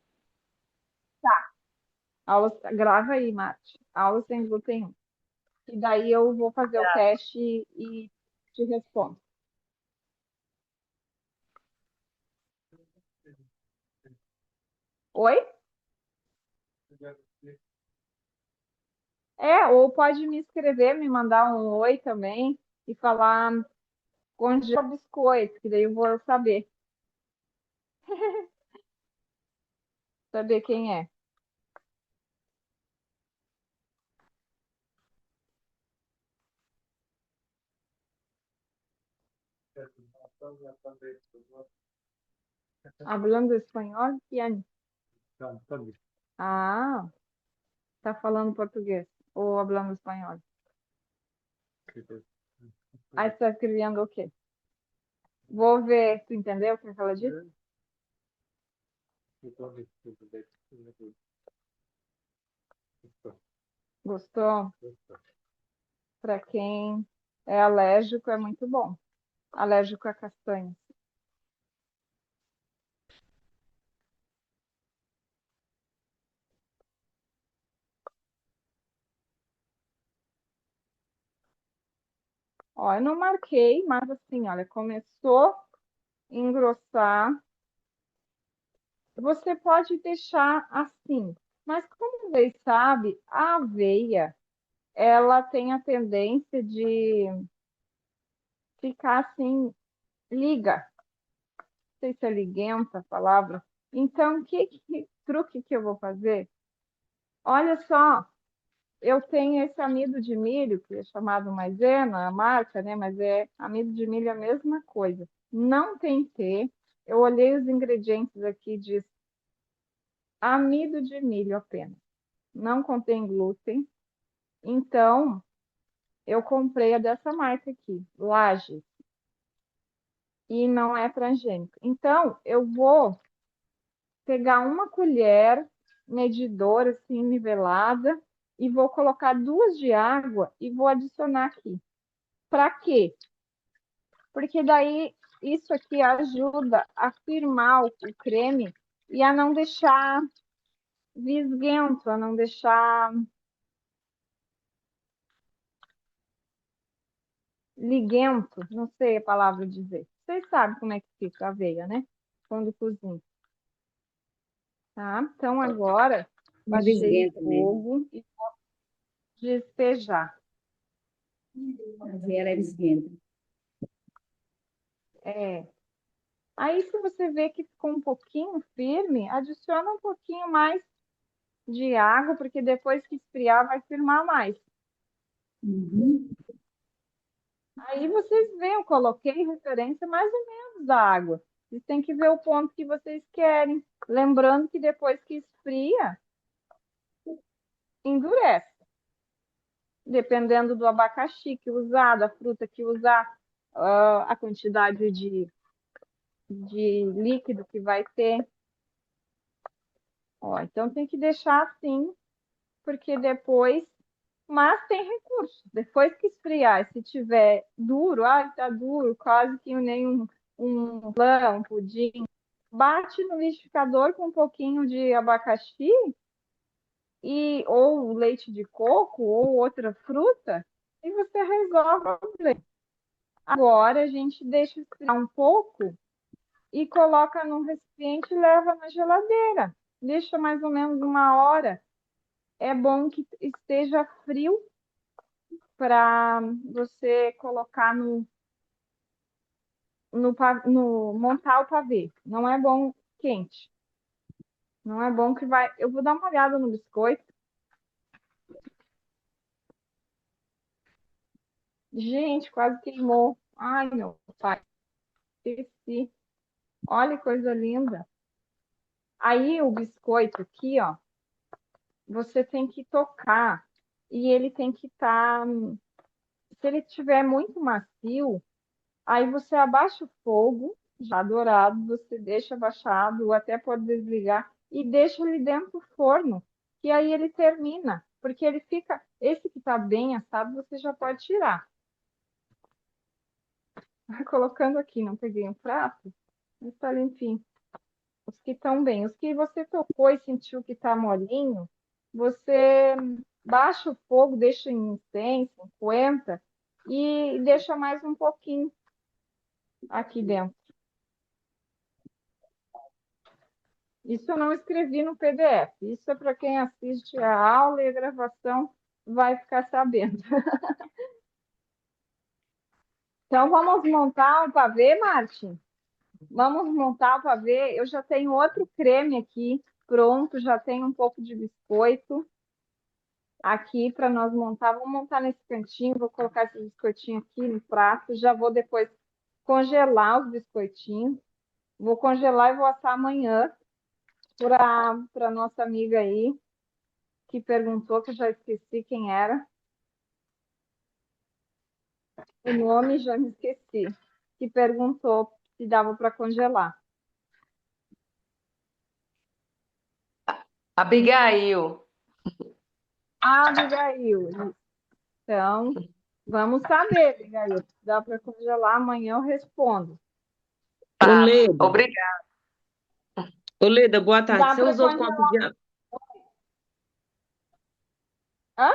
Aula, grava aí, Mati. Aula sem glúten 1. E daí eu vou fazer o teste e te respondo. Oi? Ou pode me escrever, me mandar um oi também e falar onde é o biscoito, que daí eu vou saber. Saber quem é. Hablando espanhol, Kiane? Ah, tá falando português ou hablando espanhol? Aí você tá escrevendo o quê? Vou ver, tu entendeu o que ela disse? Gostou? Para quem é alérgico, é muito bom. Alérgico a castanha. Ó, eu não marquei, mas assim, olha, começou a engrossar. Você pode deixar assim, mas como vocês sabem, a aveia, ela tem a tendência de ficar assim, liga. Não sei se é liguenta a palavra. Então, que truque que eu vou fazer? Olha só, eu tenho esse amido de milho, que é chamado maisena, a marca, né? Mas amido de milho é a mesma coisa. Não tem T. Eu olhei os ingredientes aqui, diz amido de milho apenas. Não contém glúten. Então, eu comprei a dessa marca aqui, Lages. E não é transgênico. Então, eu vou pegar uma colher medidora, assim, nivelada, e vou colocar 2 de água e vou adicionar aqui. Para quê? Porque daí isso aqui ajuda a firmar o creme e a não deixar visguento, a não deixar liguento, não sei a palavra dizer. Vocês sabem como é que fica a aveia, né? Quando cozinha. Tá? Então agora baixei o Visguenta mesmo. fogo e vou despejar. A aveia ela é visguenta. É. Aí, se você vê que ficou um pouquinho firme, adiciona um pouquinho mais de água, porque depois que esfriar vai firmar mais. Uhum. Aí vocês veem, eu coloquei referência mais ou menos da água. Vocês têm que ver o ponto que vocês querem. Lembrando que depois que esfria, endurece. Dependendo do abacaxi que usar, da fruta que usar, a quantidade de líquido que vai ter. Ó, então tem que deixar assim, porque depois... Mas tem recurso. Depois que esfriar, se tiver duro, tá duro, quase que nem um flan, um pudim, bate no liquidificador com um pouquinho de abacaxi ou leite de coco ou outra fruta e você resolve o problema. Agora a gente deixa esfriar um pouco e coloca num recipiente e leva na geladeira. Deixa mais ou menos 1 hora. É bom que esteja frio para você colocar no montar o pavê. Não é bom quente. Não é bom que vai. Eu vou dar uma olhada no biscoito. Gente, quase queimou. Ai, meu pai. Esqueci. Olha que coisa linda. Aí o biscoito aqui, ó, você tem que tocar e ele tem que estar. Se ele estiver muito macio, aí você abaixa o fogo, já dourado, você deixa abaixado, ou até pode desligar, e deixa ele dentro do forno, que aí ele termina, porque ele fica, esse que está bem assado, você já pode tirar. Colocando aqui, não peguei um prato, mas está limpinho. Os que estão bem, os que você tocou e sentiu que está molinho, você baixa o fogo, deixa em 100, 50, e deixa mais um pouquinho aqui dentro. Isso eu não escrevi no PDF. Isso é para quem assiste a aula e a gravação vai ficar sabendo. Então, vamos montar um pavê, Martin? Vamos montar o pavê. Eu já tenho outro creme aqui pronto, já tenho um pouco de biscoito aqui para nós montar. Vou montar nesse cantinho, vou colocar esse biscoitinho aqui no prato. Já vou depois congelar os biscoitinhos. Vou congelar e vou assar amanhã para nossa amiga aí, que perguntou, que eu já esqueci quem era. O nome já me esqueci. Que perguntou se dava para congelar. Abigail. Ah, Abigail. Então, vamos saber, Abigail. Se dá para congelar, amanhã eu respondo. Ô, Tá, Leda. obrigada. Ô, Leda, boa tarde. Dá Você para usou congelar. quanto de... Hã?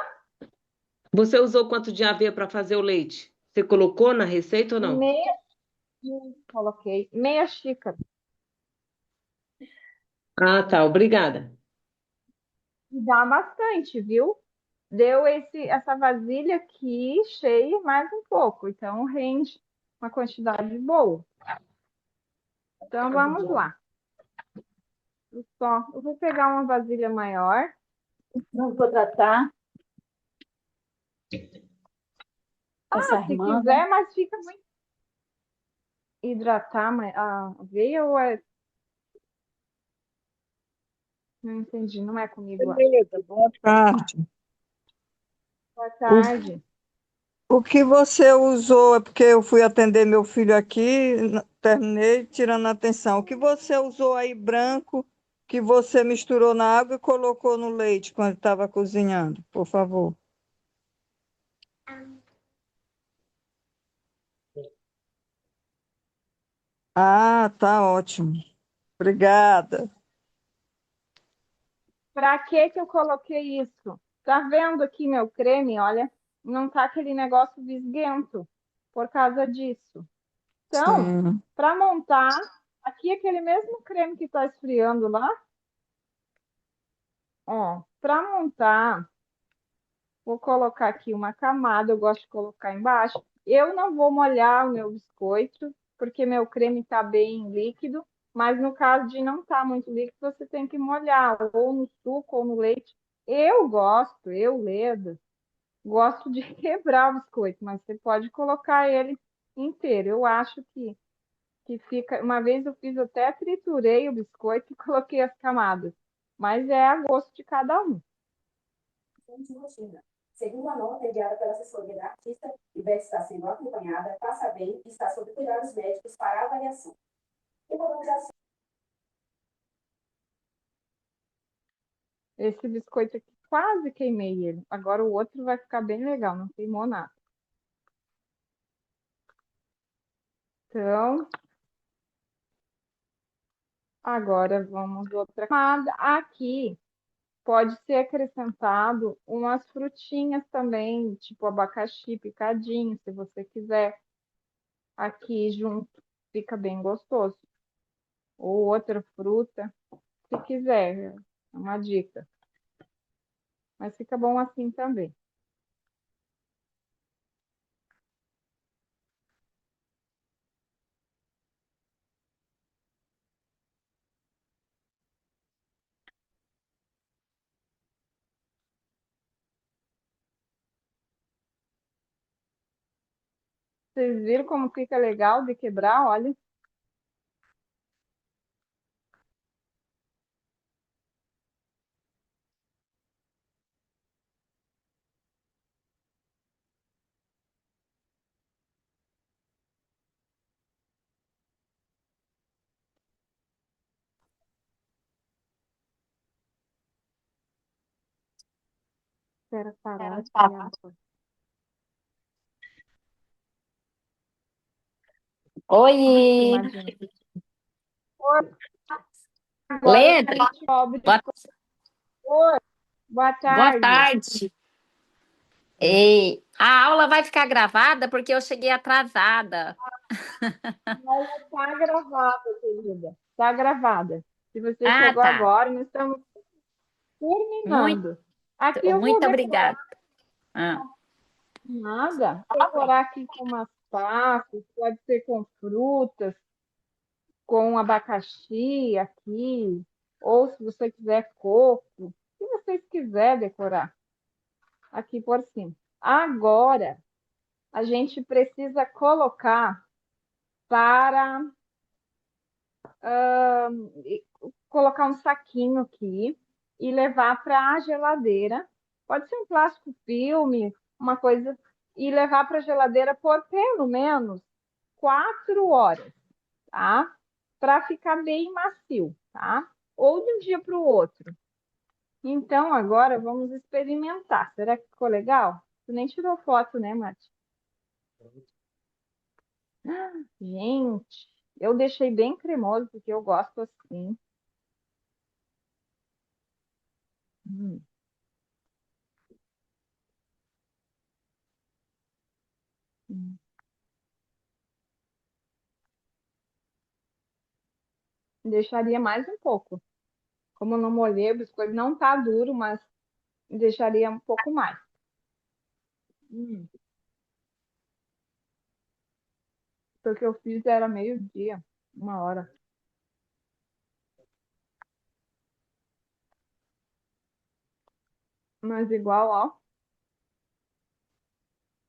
Você usou quanto de aveia para fazer o leite? Você colocou na receita ou não? Coloquei meia xícara. Ah, tá. Obrigada. Dá bastante, viu? Deu essa vasilha aqui cheia mais um pouco. Então, rende uma quantidade boa. Então, vamos lá. Eu vou pegar uma vasilha maior. Não vou tratar. Essa Se irmã, né? quiser, mas fica muito hidratar a aveia ou é. Não entendi, não é comigo, acho. Beleza, boa tarde. Boa O, tarde. o que você usou, é porque eu fui atender meu filho aqui, terminei tirando a atenção. O que você usou aí branco, que você misturou na água e colocou no leite quando estava cozinhando, por favor. Ah, tá ótimo. Obrigada. Para que que eu coloquei isso? Tá vendo aqui meu creme? Olha, não tá aquele negócio visguento por causa disso. Então, Sim. para montar, aqui aquele mesmo creme que está esfriando lá, ó, para montar, vou colocar aqui uma camada, eu gosto de colocar embaixo. Eu não vou molhar o meu biscoito, porque meu creme está bem líquido, mas no caso de não estar muito líquido, você tem que molhar, ou no suco, ou no leite. Eu gosto, eu, Leda, gosto de quebrar o biscoito, mas você pode colocar ele inteiro. Eu acho que fica. Uma vez eu fiz, até triturei o biscoito e coloquei as camadas, mas é a gosto de cada um. Segundo a nota enviada pela assessoria da artista, Ivete está sendo acompanhada, passa bem e está sob cuidados médicos para avaliação. Imunização. Esse biscoito aqui, quase queimei ele. Agora o outro vai ficar bem legal, não queimou nada. Então, agora vamos outra camada. Aqui pode ser acrescentado umas frutinhas também, tipo abacaxi picadinho, se você quiser. Aqui junto, fica bem gostoso. Ou outra fruta, se quiser, é uma dica. Mas fica bom assim também. Vocês viram como fica legal de quebrar? Olha. Espera parar aqui agora. Oi, Queimadinha. Oi, agora a Leda, gente cobre. boa, Oi, boa boa tarde. tarde. Ei, a aula vai ficar gravada porque eu cheguei atrasada. Ela está gravada, querida. Está gravada. Se você Ah, chegou tá. agora, nós estamos Muito, terminando. Aqui eu vou muito decorar obrigada. Ah, nada. Decorar aqui com umas passas, pode ser com frutas, com abacaxi aqui, ou se você quiser coco, o que vocês quiserem decorar aqui por cima. Agora, a gente precisa colocar para colocar um saquinho aqui e levar para a geladeira. Pode ser um plástico filme, uma coisa, e levar para a geladeira por pelo menos 4 horas, tá? Para ficar bem macio, tá? Ou de um dia para o outro. Então, agora vamos experimentar. Será que ficou legal? Tu nem tirou foto, né, Mati? Gente, eu deixei bem cremoso, porque eu gosto assim. Hum. Hum. Deixaria mais um pouco. Como eu não molhei, o biscoito não tá duro, mas deixaria um pouco mais. Hum. Porque eu fiz era meio-dia, 1 hora. Mas igual, ó.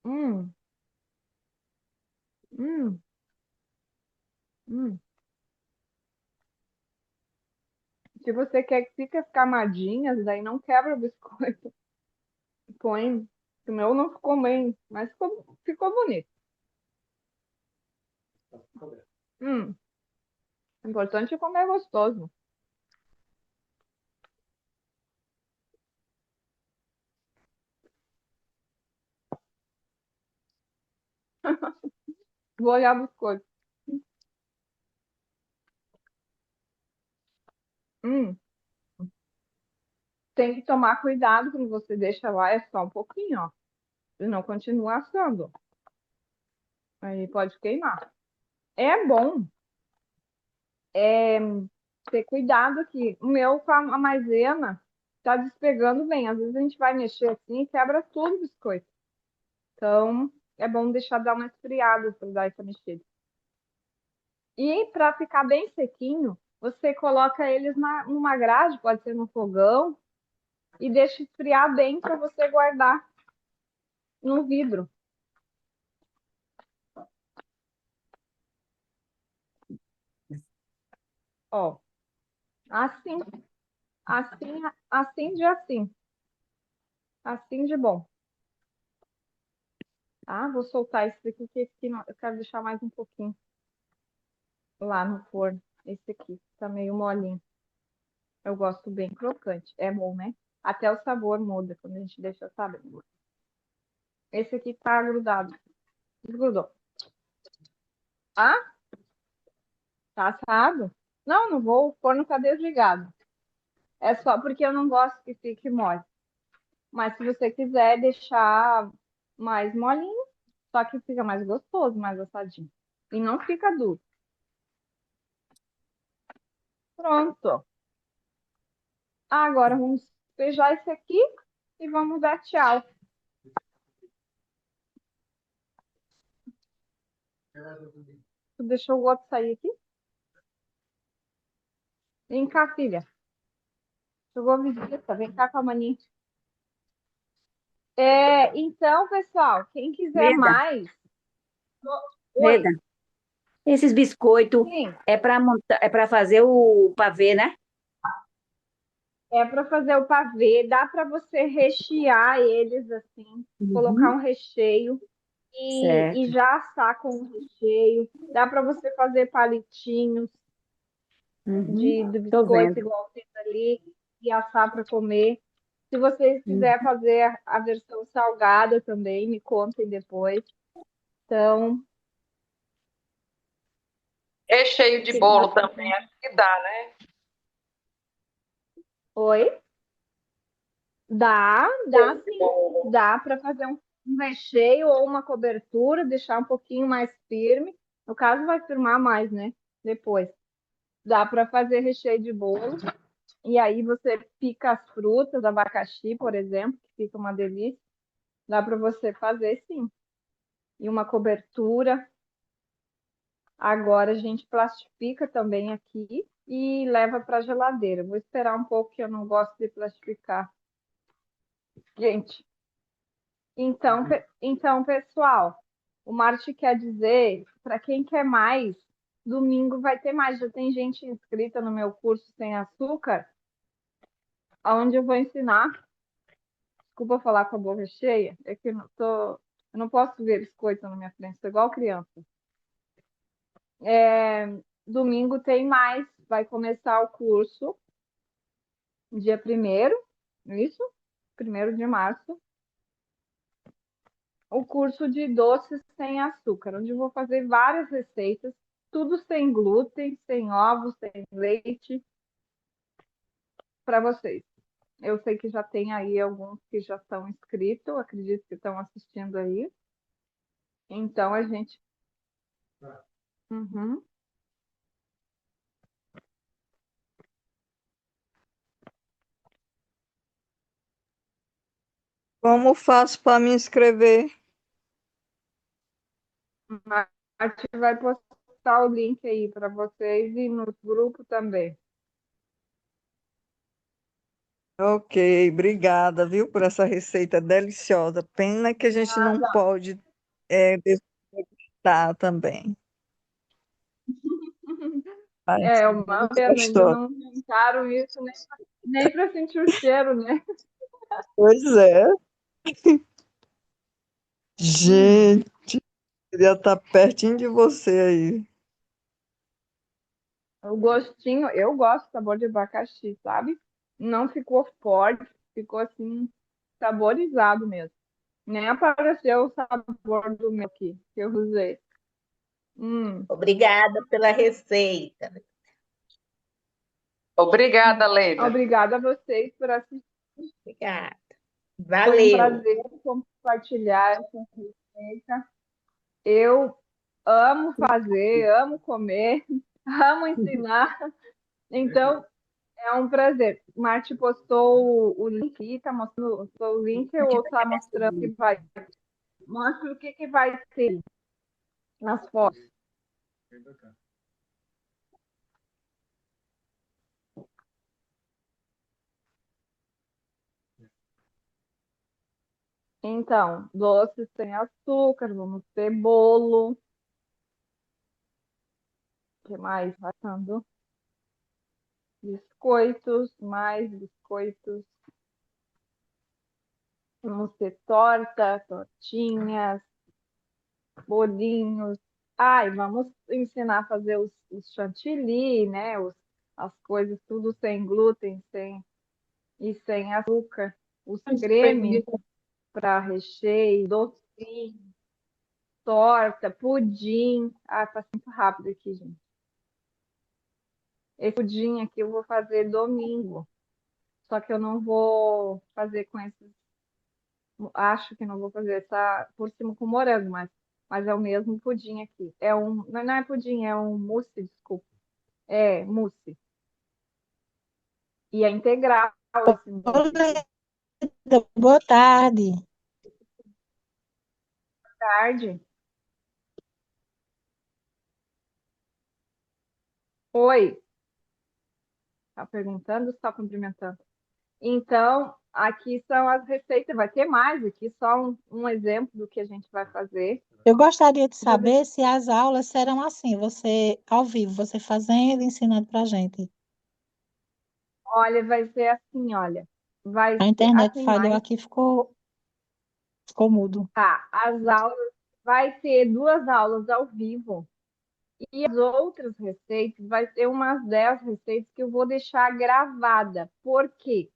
Hum, hum, hum. Se você quer que fique as camadinhas, daí não quebra o biscoito. Põe. O meu não ficou bem, mas ficou bonito. O importante é comer gostoso. Vou olhar o biscoito. Hum. Tem que tomar cuidado quando você deixa lá, é só um pouquinho, ó. Senão continua assando. Aí pode queimar. É bom ter cuidado aqui. O meu com a maisena tá despegando bem. Às vezes a gente vai mexer assim e quebra tudo o biscoito. Então, é bom deixar dar uma esfriada para dar essa mexida. E para ficar bem sequinho, você coloca eles numa grade, pode ser no fogão, e deixa esfriar bem para você guardar no vidro. Ó, assim, assim, assim de assim. Assim de bom. Ah, vou soltar esse aqui, que esse aqui eu quero deixar mais um pouquinho lá no forno. Esse aqui tá meio molinho. Eu gosto bem crocante. É bom, né? Até o sabor muda quando a gente deixa, sabe? Esse aqui tá grudado. Desgrudou. Ah, tá assado? Não, não vou. O forno tá desligado. É só porque eu não gosto que fique mole. Mas se você quiser deixar mais molinho, só que fica mais gostoso, mais assadinho. E não fica duro. Pronto. Agora vamos despejar esse aqui e vamos dar tchau. Tu deixou o outro sair aqui? Vem cá, filha. Chegou a visita. Vem cá com a maninha. Então, pessoal, quem quiser Veda, mais. Oi. Veda, esses biscoitos Sim, é para montar, é para fazer o pavê, né? é para fazer o pavê. Dá para você rechear eles assim, colocar um Uhum, recheio e certo. já assar com o recheio. Dá para você fazer palitinhos Uhum, de tô biscoito vendo. igual fiz ali e assar para comer. Se vocês Uhum. quiserem fazer a versão salgada também, me contem depois. Então, Recheio de se bolo você... também, acho que dá, né? Oi? Dá sim. Dá para fazer um recheio ou uma cobertura, deixar um pouquinho mais firme. No caso, vai firmar mais, né? Depois. Dá para fazer recheio de bolo. E aí você pica as frutas, abacaxi, por exemplo, que fica uma delícia. Dá para você fazer sim. E uma cobertura. Agora a gente plastifica também aqui e leva para a geladeira. Vou esperar um pouco, que eu não gosto de plastificar. Gente, então, pessoal, o Marte quer dizer, para quem quer mais, domingo vai ter mais. Já tem gente inscrita no meu curso Sem Açúcar, onde eu vou ensinar. Desculpa falar com a boca cheia, é que eu não posso ver biscoito na minha frente, sou igual criança. Domingo tem mais, vai começar o curso dia 1º, isso? 1º de março. O curso de doces sem açúcar, onde eu vou fazer várias receitas, tudo sem glúten, sem ovos, sem leite, para vocês. Eu sei que já tem aí alguns que já estão inscritos, acredito que estão assistindo aí. Então a gente. Uhum. Como faço para me inscrever? A gente vai postar o link aí para vocês e no grupo também. Ok, obrigada, viu, por essa receita deliciosa. Pena que a gente não pode degustar também. Mas É uma muito pena, ainda gostosa. não inventaram isso nem para sentir o cheiro, né? Pois é. Gente, queria estar pertinho de você aí. O gostinho, eu gosto do sabor de abacaxi, sabe? Não ficou forte, ficou assim, saborizado mesmo. Nem apareceu o sabor do meu aqui, que eu usei. Obrigada pela receita. Obrigada, Leila. Obrigada a vocês por assistir. Obrigada. Foi um Valeu. prazer compartilhar essa receita. Eu amo fazer, amo comer, amo ensinar. Então, é um prazer. Marte postou o link, tá mostrando o link ou tá mostrando que vai? Mostra o que vai ter nas fotos. Então, doces sem açúcar, vamos ter bolo. O que mais? Passando. Biscoitos, mais biscoitos. Vamos ter torta, tortinhas, bolinhos. Ai, vamos ensinar a fazer os chantilly, né? As coisas tudo sem glúten, e sem açúcar. Os cremes para recheio, docinho, torta, pudim. Ah, passa muito rápido aqui, gente. Esse pudim aqui eu vou fazer domingo. Só que eu não vou fazer com esses. Acho que não vou fazer essa por cima com morango, mas é o mesmo pudim aqui. Não é pudim, é um mousse, desculpa. É, mousse. E é integral esse mousse aqui. Boa tarde. Boa tarde. Oi. Tá perguntando ou está cumprimentando? Então, aqui são as receitas. Vai ter mais aqui, só um exemplo do que a gente vai fazer. Eu gostaria de saber se as aulas serão assim, você ao vivo, você fazendo e ensinando para a gente. Olha, vai ser assim, olha. Vai A ser internet assim falhou mais. aqui, ficou mudo. Tá, as aulas. Vai ter 2 aulas ao vivo. E as outras receitas, vai ter umas 10 receitas que eu vou deixar gravada. Por quê?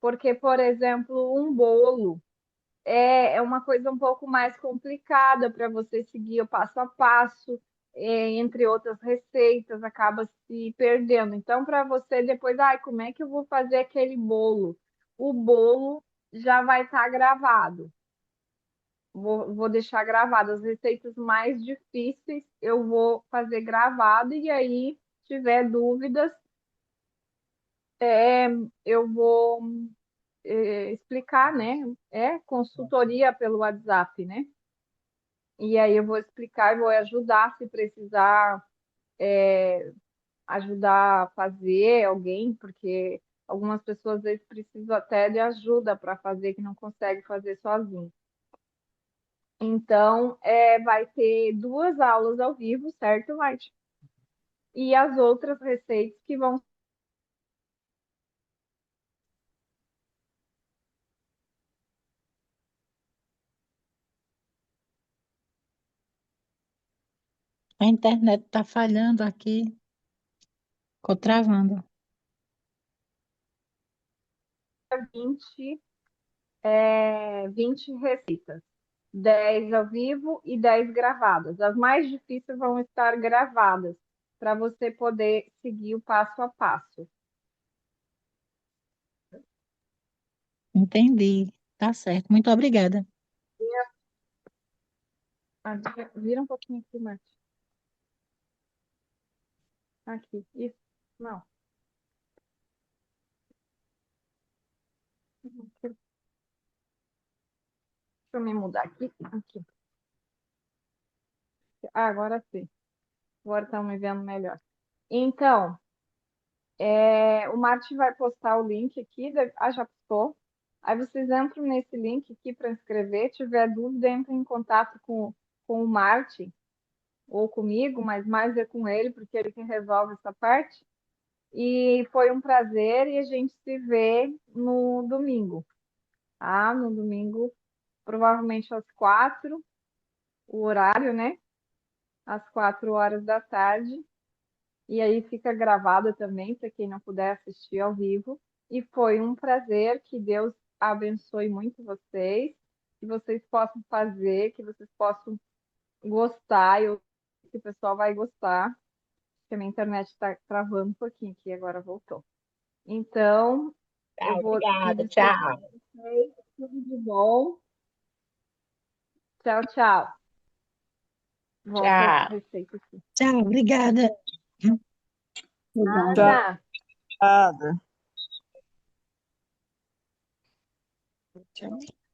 Porque, por exemplo, um bolo é uma coisa um pouco mais complicada para você seguir o passo a passo, entre outras receitas, acaba se perdendo. Então, para você depois, ai, como é que eu vou fazer aquele bolo? O bolo já vai estar gravado. Vou deixar gravado. As receitas mais difíceis eu vou fazer gravado, e aí, se tiver dúvidas, eu vou explicar, né? É consultoria pelo WhatsApp, né? E aí eu vou explicar e vou ajudar se precisar ajudar a fazer alguém, porque algumas pessoas às vezes precisam até de ajuda para fazer, que não consegue fazer sozinho. Então, vai ter 2 aulas ao vivo, certo, Marte? E as outras receitas que vão. A internet está falhando aqui, ficou travando. 20 receitas. 10 ao vivo e 10 gravadas. As mais difíceis vão estar gravadas, para você poder seguir o passo a passo. Entendi, tá certo. Muito obrigada. Vira um pouquinho aqui, Marte. Aqui, isso. Não. Deixa eu me mudar aqui. Aqui. Ah, agora sim. Agora estão me vendo melhor. Então, O Martin vai postar o link aqui. Já postou. Aí vocês entram nesse link aqui para inscrever. Se tiver dúvida, entrem em contato com o Martin ou comigo, mas mais é com ele, porque ele que resolve essa parte. E foi um prazer e a gente se vê no domingo, tá? No domingo, provavelmente às 4, o horário, né? Às 4 horas da tarde. E aí fica gravada também, para quem não puder assistir ao vivo. E foi um prazer, que Deus abençoe muito vocês, que vocês possam fazer, que vocês possam gostar. Eu sei que o pessoal vai gostar, porque a minha internet está travando um pouquinho aqui, agora voltou. Então, eu Tchau, vou me obrigada, despedir tchau. de vocês. Tudo de bom. Tchau, tchau. Volta a Tchau. receita aqui. Tchau, obrigada. Nada. Obrigada. Tchau.